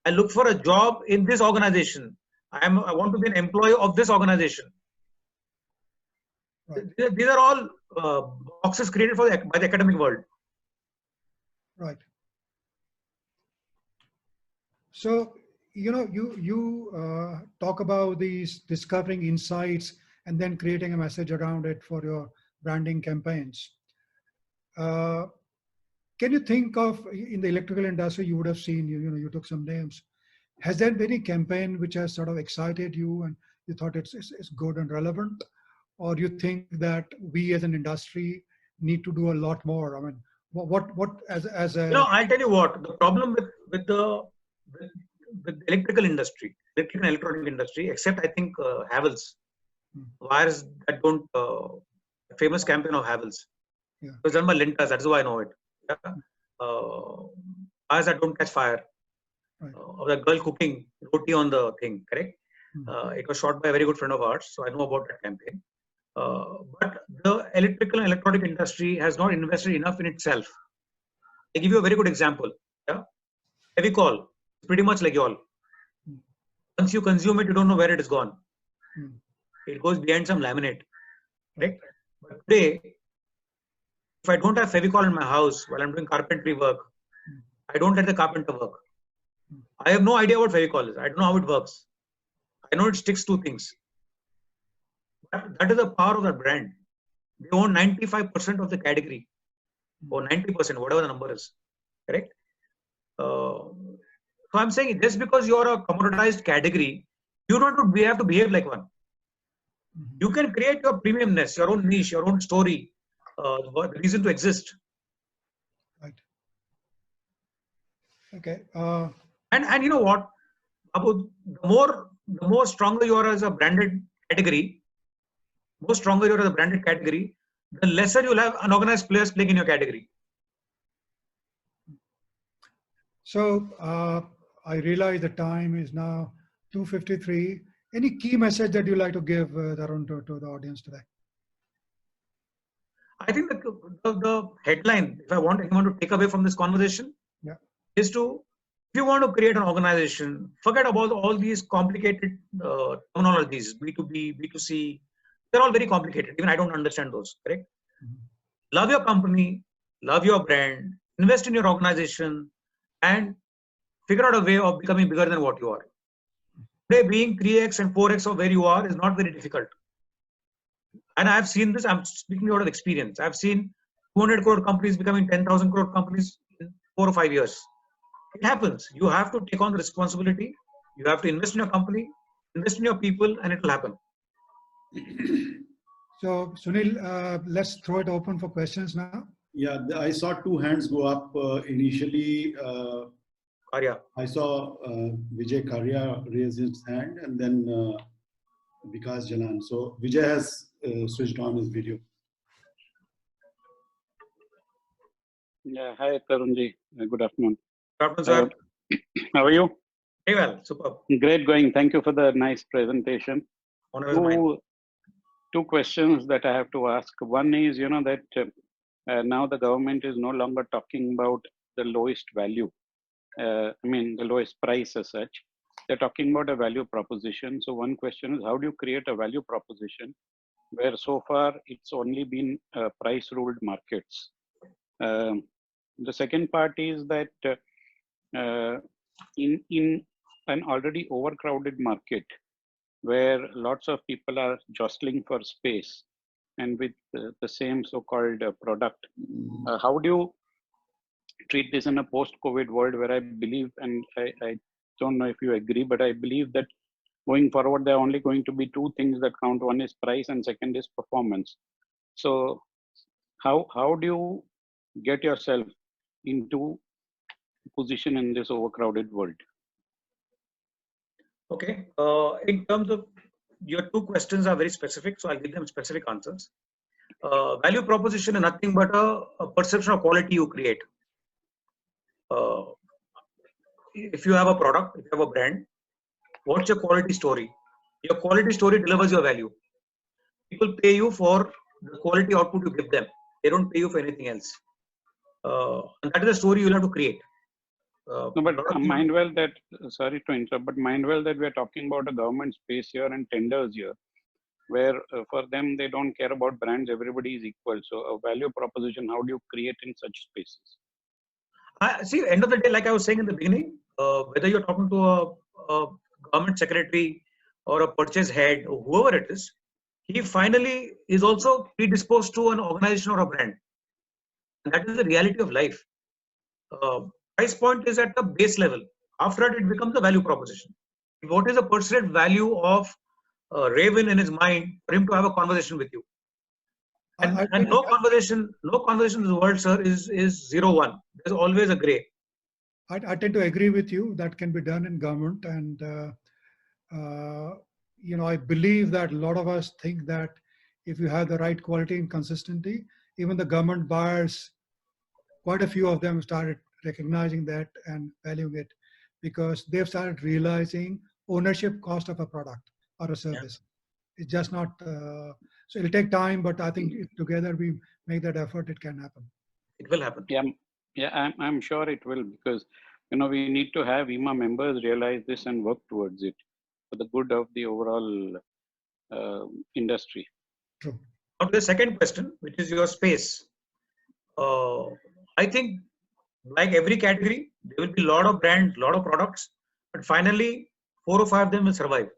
I look for a job in this organization. I want to be an employee of this organization. Right. These are all boxes created by the academic world. Right. So, you talk about these discovering insights and then creating a message around it for your branding campaigns. Can you think of, in the electrical industry, you would have seen, you took some names. Has there been any campaign which has sort of excited you and you thought it's good and relevant? Or you think that we as an industry need to do a lot more? I mean, what as a I'll tell you what the problem with the electrical industry, electrical and electronic industry, except I think Havells, wires that don't famous campaign of Havells. Yeah. It was done by Lintas, that's why I know it. Yeah. Wires that don't catch fire. Right. Of the girl cooking roti on the thing, correct? It was shot by a very good friend of ours, so I know about that campaign. But the electrical and electronic industry has not invested enough in itself. I give you a very good example. Yeah? Fevicol, pretty much like y'all. Once you consume it, you don't know where it is gone. It goes behind some laminate. Right? But today, if I don't have Fevicol in my house while I'm doing carpentry work, I don't let the carpenter work. I have no idea what Fevicol is. I don't know how it works. I know it sticks to things. But that is the power of the brand. They own 95% of the category, or 90%, whatever the number is. Correct? So I'm saying just because you're a commoditized category, you don't have to behave like one. You can create your premiumness, your own niche, your own story, the reason to exist. Right. Okay. And you know what? Abu, the more stronger you are as a branded category, the lesser you'll have unorganized players playing in your category. So I realize the time is now 2:53. Any key message that you like to give, Tarun, to the audience today? I think the headline, if I want anyone to take away from this conversation, is to, if you want to create an organization, forget about all these complicated terminologies, B2B, B2C. They're all very complicated. Even I don't understand those, correct? Love your company, love your brand, invest in your organization, and figure out a way of becoming bigger than what you are. Today, being 3x and 4x of where you are is not very difficult. And I've seen this, I'm speaking out of experience. I've seen 200 crore companies becoming 10,000 crore companies in 4 or 5 years. It happens. You have to take on the responsibility. You have to invest in your company, invest in your people, and it will happen. So, Sunil, let's throw it open for questions now. Yeah, I saw two hands go up initially. Arya. I saw Vijay Karya raise his hand, and then Vikas Jalan. So Vijay has switched on his video. Yeah, hi Tarunji. Good afternoon. Good afternoon, sir. How are you? Very well, superb. Great going. Thank you for the nice presentation. Honor is mine. Two questions that I have to ask. One is, that now the government is no longer talking about the lowest value. The lowest price as such. They're talking about a value proposition. So one question is, how do you create a value proposition where so far it's only been price ruled markets? The second part is that in an already overcrowded market where lots of people are jostling for space and with the same so-called product, how do you treat this in a post-COVID world where I believe, and I don't know if you agree, but I believe that going forward, there are only going to be two things that count. One is price and second is performance. So how do you get yourself into position in this overcrowded world? Okay. In terms of your two questions are very specific, so I'll give them specific answers. Value proposition is nothing but a perception of quality you create. If you have a product, if you have a brand, what's your quality story? Your quality story delivers your value. People pay you for the quality output you give them. They don't pay you for anything else. And that is the story you'll have to create. No, but mind well that, sorry to interrupt, but mind well that we're talking about a government space here and tenders here, where for them, they don't care about brands, everybody is equal. So a value proposition, how do you create in such spaces? See, end of the day, like I was saying in the beginning, whether you're talking to a government secretary or a purchase head or whoever it is, he finally is also predisposed to an organization or a brand. And that is the reality of life. Price point is at the base level. After that, it becomes a value proposition. What is the perceived value of Raven in his mind for him to have a conversation with you? I And think no conversation in the world, sir, is 0-1. There's always a gray. I tend to agree with you. That can be done in government, and I believe that a lot of us think that if you have the right quality and consistency, even the government buyers, quite a few of them started recognizing that and valuing it, because they've started realizing ownership cost of a product or a service. It's just not. So it'll take time, but I think if together we make that effort, it can happen. It will happen. I'm sure it will, because we need to have IEEMA members realize this and work towards it for the good of the overall industry. True. Now to the second question, which is your space. I think, like every category, there will be a lot of brands, a lot of products, but finally 4 or 5 of them will survive.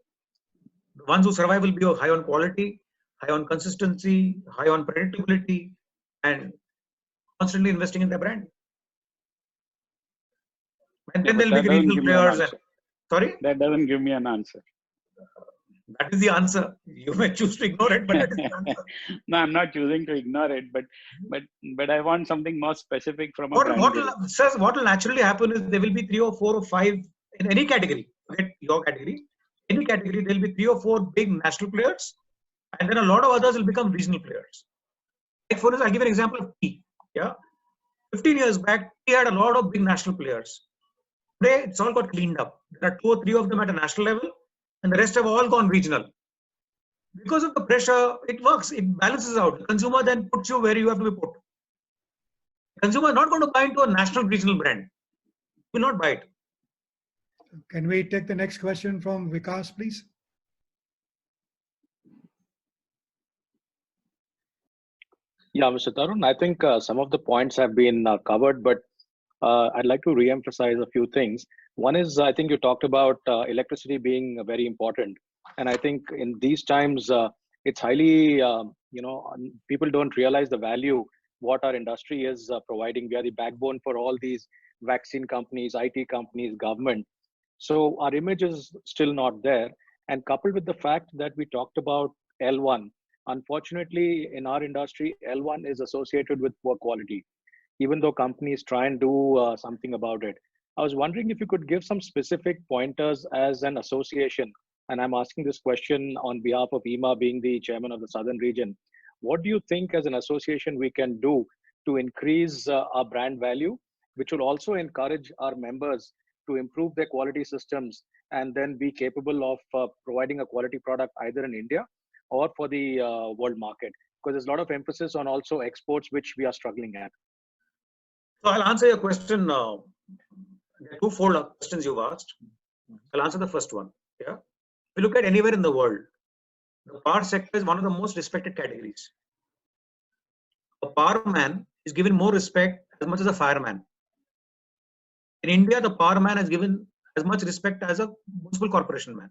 The ones who survive will be high on quality, high on consistency, high on predictability, and constantly investing in their brand. And then but there'll be that doesn't regional give me an players. answer. Sorry? That doesn't give me an answer. That is the answer. You may choose to ignore it, but that is the answer. No, I'm not choosing to ignore it, but I want something more specific from a What brand. will naturally happen is there will be 3 or 4 or 5 in any category. Forget your category. Any category, there will be 3 or 4 big national players, and then a lot of others will become regional players. Like for instance, I'll give an example of tea. Yeah, 15 years back, tea had a lot of big national players. Today, it's all got cleaned up. There are 2 or 3 of them at a national level, and the rest have all gone regional. Because of the pressure, it works. It balances out. The consumer then puts you where you have to be put. The consumer is not going to buy into a national regional brand. Will not buy it. Can we take the next question from Vikas, please? Yeah, Mr. Tarun, I think some of the points have been covered, but I'd like to re-emphasize a few things. One is, I think you talked about electricity being very important. And I think in these times, it's highly, people don't realize the value what our industry is providing. We are the backbone for all these vaccine companies, IT companies, government. So our image is still not there. And coupled with the fact that we talked about L1, unfortunately, in our industry, L1 is associated with poor quality, even though companies try and do something about it. I was wondering if you could give some specific pointers as an association, and I'm asking this question on behalf of IEEMA, being the chairman of the Southern region. What do you think as an association we can do to increase our brand value, which will also encourage our members to improve their quality systems and then be capable of providing a quality product either in India or for the world market? Because there's a lot of emphasis on also exports, which we are struggling at. So I'll answer your question. There are twofold questions you've asked. I'll answer the first one. Yeah. If you look at anywhere in the world, the power sector is one of the most respected categories. A power man is given more respect as much as a fireman. In India, the power man is given as much respect as a municipal corporation man.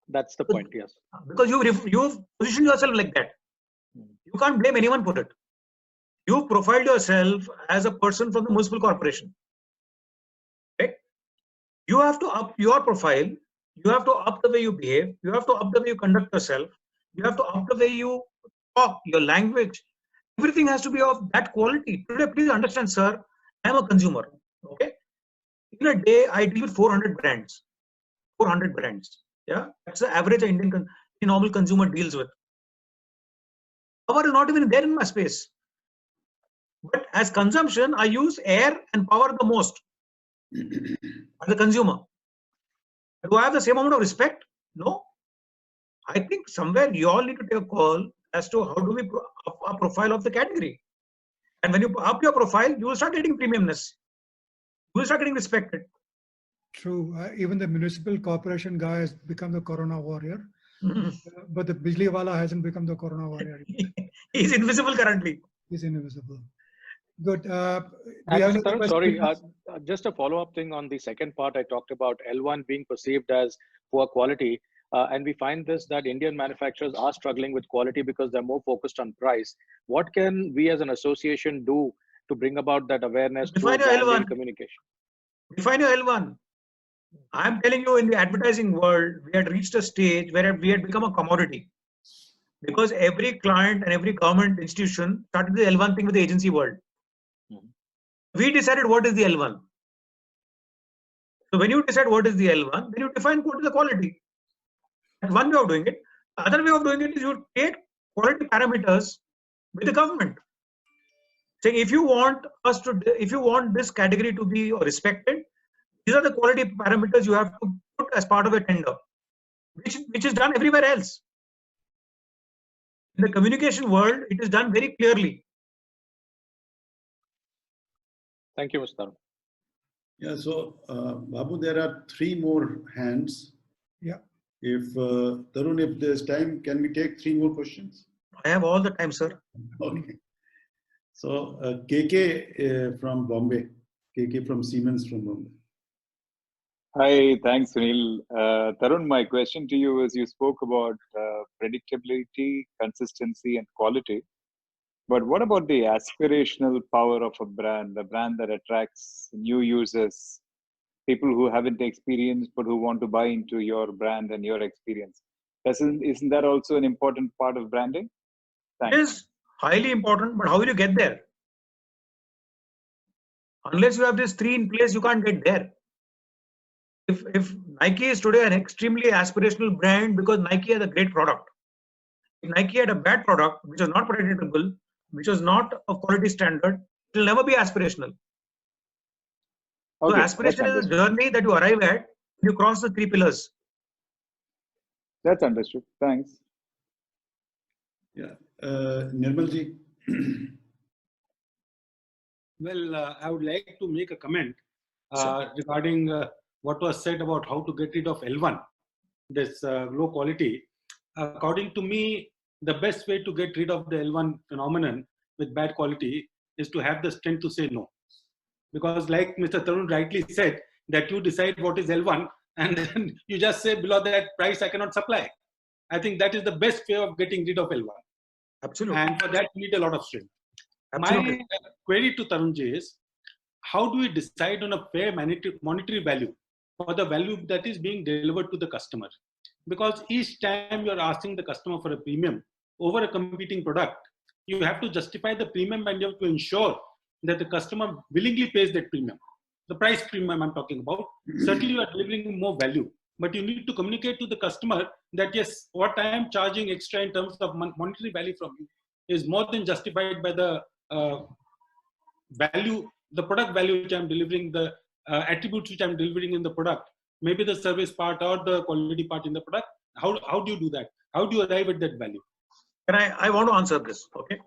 That's the point, yes. Because you've positioned yourself like that. You can't blame anyone for it. You profiled yourself as a person from the municipal corporation. Right? You have to up your profile. You have to up the way you behave. You have to up the way you conduct yourself. You have to up the way you talk, your language. Everything has to be of that quality. Today, please understand, sir, I am a consumer. Okay? In a day, I deal with 400 brands. 400 brands. Yeah, that's the average Indian normal consumer deals with. Power is not even there in my space. But as consumption, I use air and power the most as a consumer. Do I have the same amount of respect? No. I think somewhere you all need to take a call as to how do we up a profile of the category. And when you up your profile, you will start getting premiumness. You will start getting respected. True. Even the municipal corporation guy has become the Corona warrior. But the Bijli Wala hasn't become the Corona warrior. He's invisible currently. He's invisible. Good. Sorry, just a follow-up thing on the second part. I talked about L1 being perceived as poor quality. And we find this that Indian manufacturers are struggling with quality because they're more focused on price. What can we as an association do to bring about that awareness through branding communication? Define your L1. I'm telling you, in the advertising world, we had reached a stage where we had become a commodity. Because every client and every government institution started the L1 thing with the agency world. We decided what is the L1. So when you decide what is the L1, then you define what is the quality. That's one way of doing it. The other way of doing it is you take quality parameters with the government. Saying if you want this category to be respected, these are the quality parameters you have to put as part of a tender, which is done everywhere else. In the communication world, it is done very clearly. Thank you, Mr. Tarun. Yeah, so Babu, there are 3 more hands. Yeah. If Tarun, if there's time, can we take 3 more questions? I have all the time, sir. Okay. So KK from Bombay, KK from Siemens from Bombay. Hi, thanks, Sunil. Tarun, my question to you is, you spoke about predictability, consistency, and quality. But what about the aspirational power of a brand that attracts new users, people who haven't experienced but who want to buy into your brand and your experience? Isn't that also an important part of branding? Thanks. It is highly important, but how will you get there? Unless you have these 3 in place, you can't get there. If Nike is today an extremely aspirational brand because Nike has a great product. If Nike had a bad product, which is not predictable, which is not of quality standard, it will never be aspirational. Okay, so aspiration is a journey that you arrive at when you cross the 3 pillars. That's understood. Thanks. Yeah. Nirmalji. Well, I would like to make a comment regarding what was said about how to get rid of L1, this low quality. According to me, the best way to get rid of the L1 phenomenon with bad quality is to have the strength to say no. Because like Mr. Tarun rightly said, that you decide what is L1 and then you just say below that price I cannot supply. I think that is the best way of getting rid of L1. Absolutely. And for that you need a lot of strength. Absolutely. My query to Tarunji is, how do we decide on a fair monetary value for the value that is being delivered to the customer? Because each time you're asking the customer for a premium over a competing product, you have to justify the premium and you have to ensure that the customer willingly pays that premium. The price premium I'm talking about, certainly you are delivering more value, but you need to communicate to the customer that yes, what I am charging extra in terms of monetary value from you is more than justified by the value, the product value which I'm delivering, the attributes which I'm delivering in the product, maybe the service part or the quality part in the product. How do you do that? How do you arrive at that value? And I want to answer this. Okay,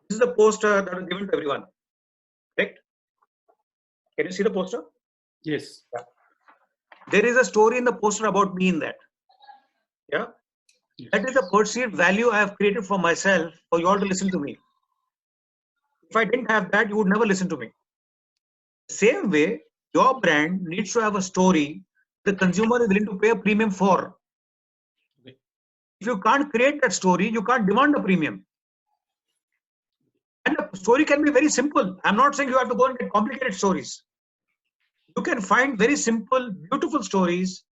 this is the poster that was given to everyone. Correct? Can you see the poster? Yes. Yeah. There is a story in the poster about me in that. Yeah. Yes. That is the perceived value I have created for myself for you all to listen to me. If I didn't have that, you would never listen to me. Same way, your brand needs to have a story the consumer is willing to pay a premium for. Okay. If you can't create that story, you can't demand a premium. And the story can be very simple. I'm not saying you have to go and get complicated stories. You can find very simple, beautiful stories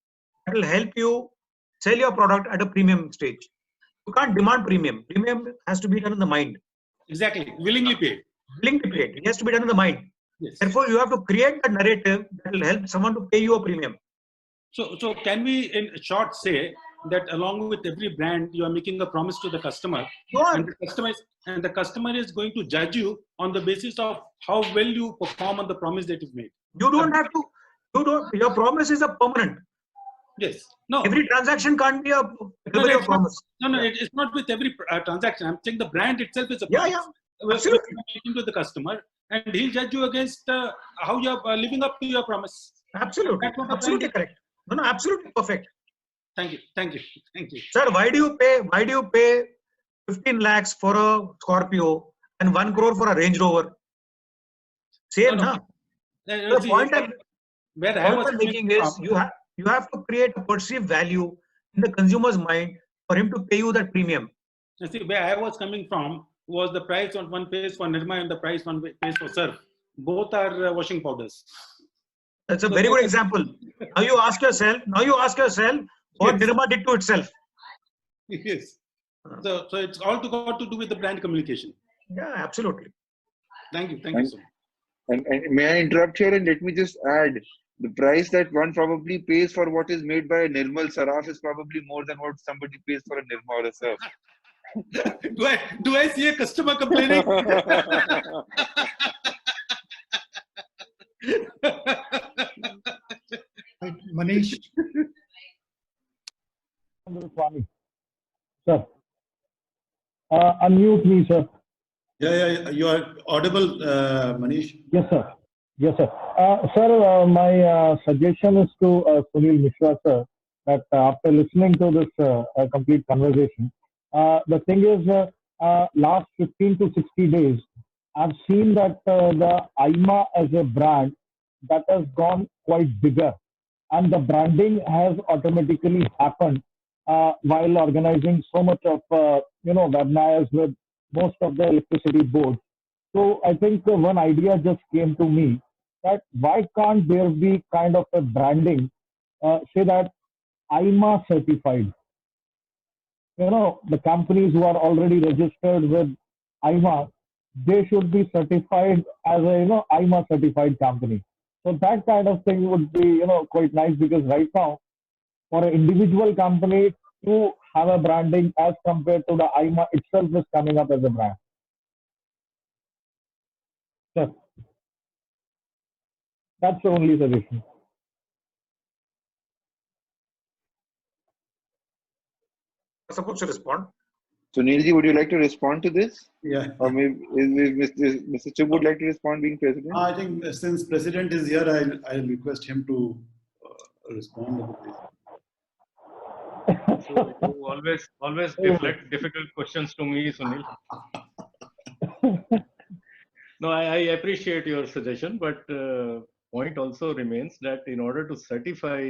that will help you sell your product at a premium stage. You can't demand premium. Premium has to be done in the mind. Exactly. Willingly paid. Willingly paid. It has to be done in the mind. Yes. Therefore, you have to create that narrative that will help someone to pay you a premium. So can we, in short, say that along with every brand, you are making a promise to the customer, and the customer is going to judge you on the basis of how well you perform on the promise that you've made. You don't have to. Your promise is a permanent. Yes. No. Every transaction can't be a promise. It's not with every transaction. I'm saying the brand itself is a promise. Yeah. Absolutely. Speaking to the customer, and he'll judge you against how you are living up to your promise. Absolutely. Absolutely correct. No, absolutely perfect. Thank you. Thank you. Thank you. Sir, why do you pay 15 lakhs for a Scorpio and 1 crore for a Range Rover? Same, no? The point I'm making is you have to create a perceived value in the consumer's mind for him to pay you that premium. See, where I was coming from was the price on one pays for Nirma and the price one pays for Surf. Both are washing powders. That's a very good example. Now you ask yourself what Nirma did to itself. Yes. So it's all got to do with the brand communication. Yeah, absolutely. Thank you so much. And may I interrupt here and let me just add, the price that one probably pays for what is made by a Nirmal Saraf is probably more than what somebody pays for a Nirma or a Surf. Do I see a customer complaining? Right, Manish. Sir, unmute me, sir. Yeah, you are audible, Manish. Yes, sir. Yes, sir. Sir, my suggestion is to Sunil Mishra, sir, that after listening to this complete conversation, the thing is, last 15 to 60 days, I've seen that the IEEMA as a brand that has gone quite bigger, and the branding has automatically happened while organizing so much of webinars with most of the electricity boards. So I think one idea just came to me that why can't there be kind of a branding, say that IEEMA certified? The companies who are already registered with IEEMA, they should be certified as a IEEMA certified company. So that kind of thing would be quite nice, because right now for an individual company to have a branding as compared to the IEEMA itself is coming up as a brand. Sir, that's the only suggestion. Supposed to respond. Sunilji, would you like to respond to this? Yeah. Or maybe Mr. Chub would like to respond being president? I think since president is here, I'll request him to respond to this. So you always deflect difficult questions to me, Sunil. No, I appreciate your suggestion, but point also remains that in order to certify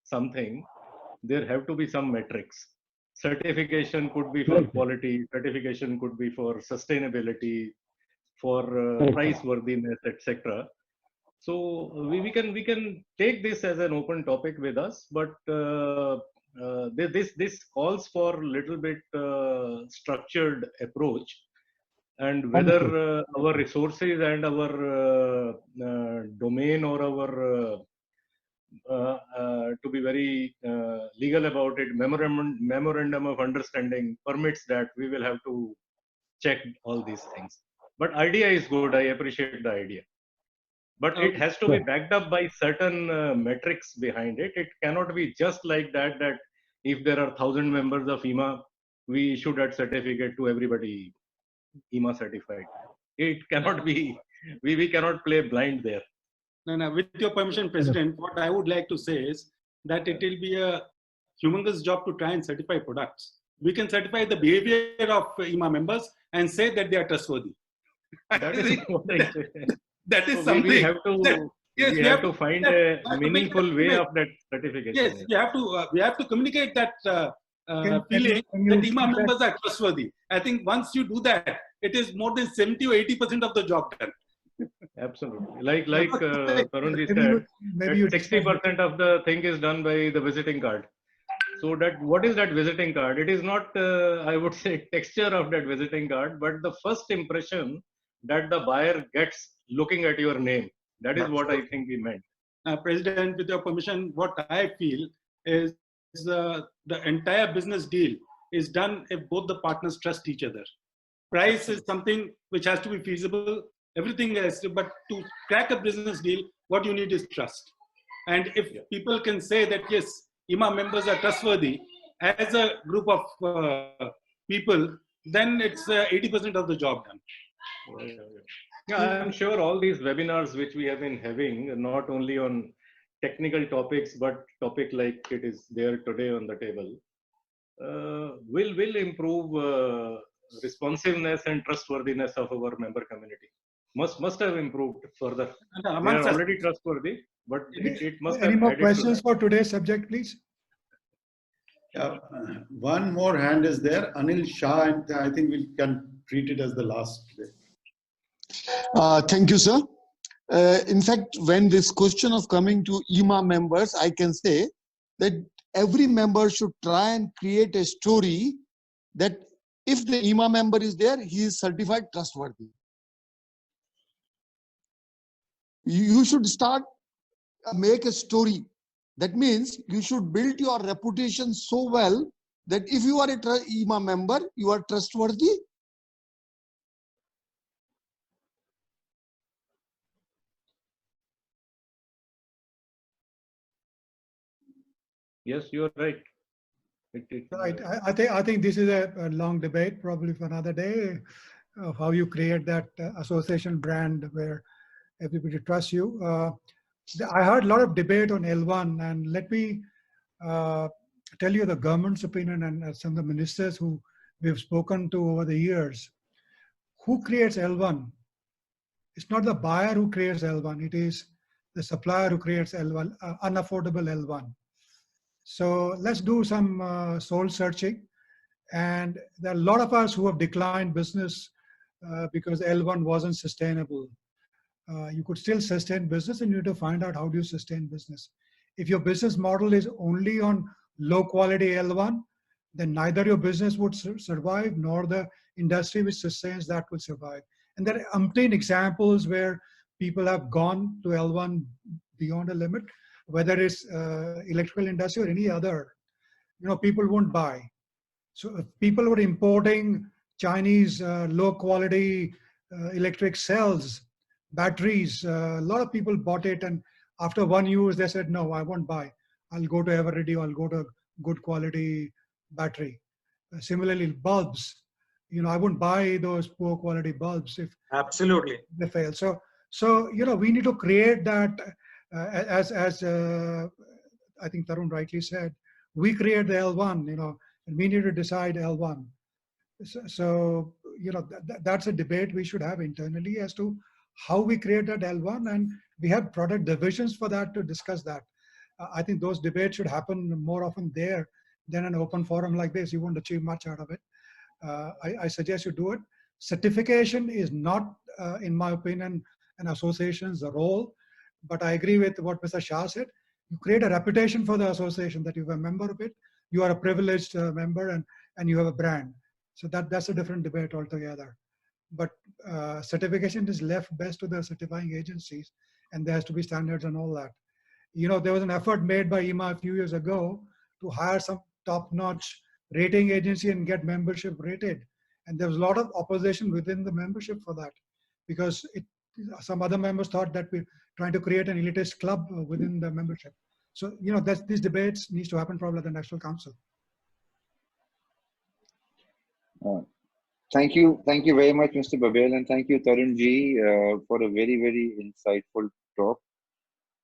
something, there have to be some metrics. Certification could be for quality, certification could be for sustainability, for price worthiness, etc. So we can take this as an open topic with us, but this calls for a little bit structured approach, and whether our resources and our domain or our to be very legal about it, memorandum of understanding permits that, we will have to check all these things. But idea is good. I appreciate the idea. But it has to be backed up by certain metrics behind it. It cannot be just like that, that if there are 1,000 members of IEEMA, we should add certificate to everybody IEEMA certified. It cannot be, we cannot play blind there. No, with your permission, President, what I would like to say is that it will be a humongous job to try and certify products. We can certify the behavior of IEEMA members and say that they are trustworthy. That is what I say. That is So something. we have to, Yes, we have to find a meaningful way of that certification. Yes, we have to communicate that feeling that IEEMA members are trustworthy. I think once you do that, it is more than 70 or 80% of the job done. Absolutely. Like Tarunji said, 60% of the thing is done by the visiting card. So that, what is that visiting card? It is not, I would say, texture of that visiting card, but the first impression that the buyer gets looking at your name. That is what I think we meant. President, with your permission, what I feel is the entire business deal is done if both the partners trust each other. Price is something which has to be feasible. Everything else, but to crack a business deal, what you need is trust. And if people can say that, yes, IEEMA members are trustworthy as a group of people, then it's 80% of the job done. Yeah, I'm sure all these webinars which we have been having, not only on technical topics, but topic like it is there today on the table, will improve responsiveness and trustworthiness of our member community. Must have improved further. They are already trustworthy, but it must have. Any more questions for today's subject, please? One more hand is there, Anil Shah, and I think we can treat it as the last. Thank you, sir. In fact, when this question of coming to IEEMA members, I can say that every member should try and create a story that if the IEEMA member is there, he is certified trustworthy. You should start, make a story. That means you should build your reputation so well that if you are a IEEMA member, you are trustworthy. Yes, you're right. Right. I think this is a long debate, probably for another day, of how you create that association brand where everybody trusts you. I heard a lot of debate on L1, and let me tell you the government's opinion and some of the ministers who we've spoken to over the years. Who creates L1? It's not the buyer who creates L1, it is the supplier who creates L1, unaffordable L1. So let's do some soul searching. And there are a lot of us who have declined business because L1 wasn't sustainable. You could still sustain business, and you need to find out how do you sustain business. If your business model is only on low quality L1, then neither your business would survive nor the industry which sustains that will survive. And there are umpteen examples where people have gone to L1 beyond a limit, whether it's electrical industry or any other. People won't buy. So if people were importing Chinese low quality electric cells, batteries, a lot of people bought it, and after 1 use they said, no, I won't buy. I'll go to Eveready, I'll go to good quality battery. Similarly, bulbs, I wouldn't buy those poor quality bulbs if Absolutely they fail. So we need to create that as I think Tarun rightly said, we create the L1, and we need to decide L1. So that's a debate we should have internally as to how we create that L1, and we have product divisions for that to discuss that. I think those debates should happen more often there than an open forum like this. You won't achieve much out of it. I suggest you do it. Certification is not, in my opinion, an association's role, but I agree with what Mr. Shah said. You create a reputation for the association that you're a member of it. You are a privileged member, and you have a brand. So that's a different debate altogether. But certification is left best to the certifying agencies, and there has to be standards and all that. There was an effort made by IEEMA a few years ago to hire some top-notch rating agency and get membership rated. And there was a lot of opposition within the membership for that, because some other members thought that we're trying to create an elitist club within the membership. So, these debates needs to happen probably at the National Council. Thank you very much, Mr. Babel, and thank you, Tarun ji, for a very, very insightful talk.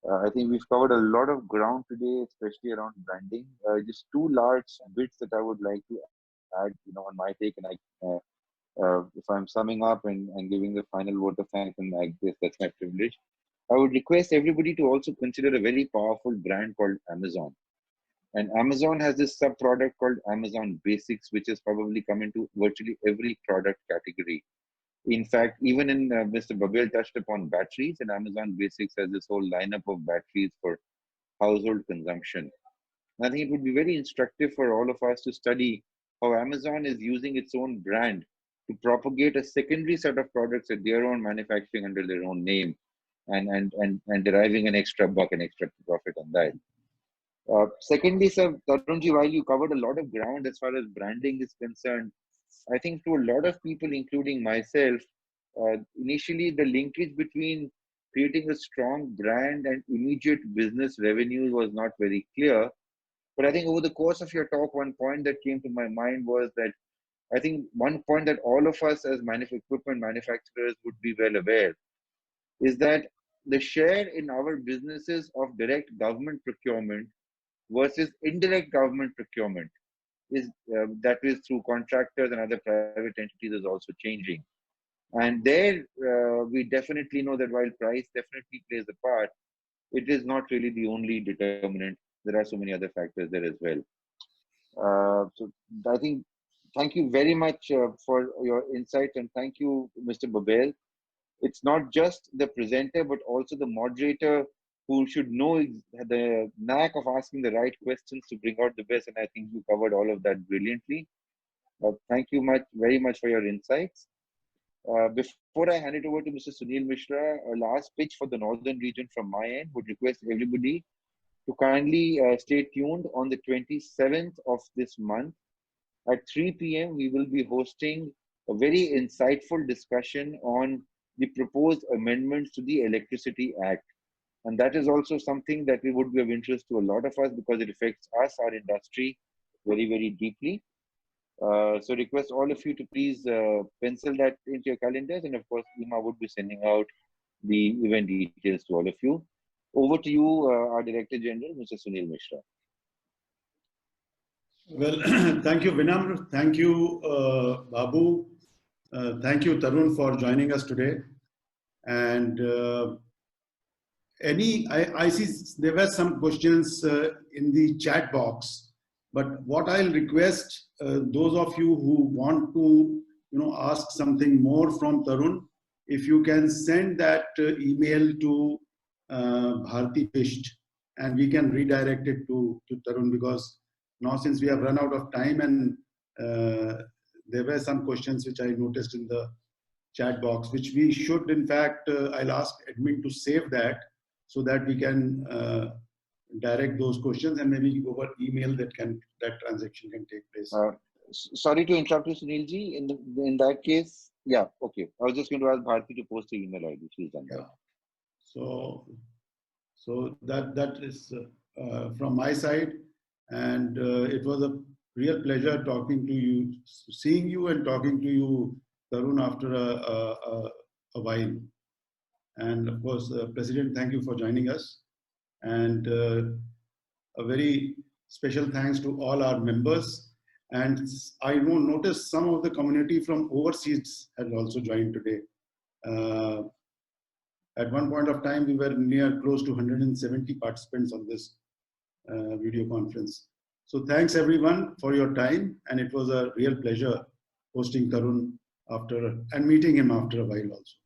I think we've covered a lot of ground today, especially around branding. Just two large bits that I would like to add, on my take, and if I'm summing up and giving the final vote of thanks, and I guess that's my privilege, I would request everybody to also consider a very powerful brand called Amazon. And Amazon has this sub-product called Amazon Basics, which has probably come into virtually every product category. In fact, even in Mr. Babel touched upon batteries, and Amazon Basics has this whole lineup of batteries for household consumption. And I think it would be very instructive for all of us to study how Amazon is using its own brand to propagate a secondary set of products at their own manufacturing under their own name, and deriving an extra buck, an extra profit on that. Secondly, sir, Tarunji, while you covered a lot of ground as far as branding is concerned, I think to a lot of people, including myself, initially the linkage between creating a strong brand and immediate business revenues was not very clear. But I think over the course of your talk, one point that came to my mind was that I think one point that all of us as equipment manufacturers would be well aware is that the share in our businesses of direct government procurement versus indirect government procurement is that is through contractors and other private entities is also changing. And there we definitely know that while price definitely plays a part, it is not really the only determinant. There are so many other factors there as well. So I think, thank you very much for your insights, and thank you, Mr. Babel. It's not just the presenter, but also the moderator who should know the knack of asking the right questions to bring out the best. And I think you covered all of that brilliantly. Thank you very much for your insights. Before I hand it over to Mr. Sunil Mishra, a last pitch for the northern region from my end. Would request everybody to kindly stay tuned on the 27th of this month. At 3 p.m., we will be hosting a very insightful discussion on the proposed amendments to the Electricity Act. And that is also something that would be of interest to a lot of us because it affects us, our industry, very, very deeply. So request all of you to please pencil that into your calendars. And of course, IEEMA would be sending out the event details to all of you. Over to you, our Director General, Mr. Sunil Mishra. Well, thank you, Vinamr. Thank you, Babu. Thank you, Tarun, for joining us today. And I see there were some questions in the chat box, but what I'll request those of you who want to, ask something more from Tarun, if you can send that email to Bharti Pisht, and we can redirect it to Tarun, because now since we have run out of time, and there were some questions which I noticed in the chat box, which we should, in fact, I'll ask admin to save that so that we can direct those questions, and maybe over email that transaction can take place. Sorry to interrupt you, Sunilji. In that case, yeah, okay. I was just going to ask Bharti to post the email ID. She's done that. So that is from my side, and it was a real pleasure talking to you, seeing you and talking to you, Tarun, after a while. And of course, President, thank you for joining us. And a very special thanks to all our members. And I noticed some of the community from overseas had also joined today. At one point of time, we were near close to 170 participants on this video conference. So thanks everyone for your time. And it was a real pleasure hosting Tarun and meeting him after a while also.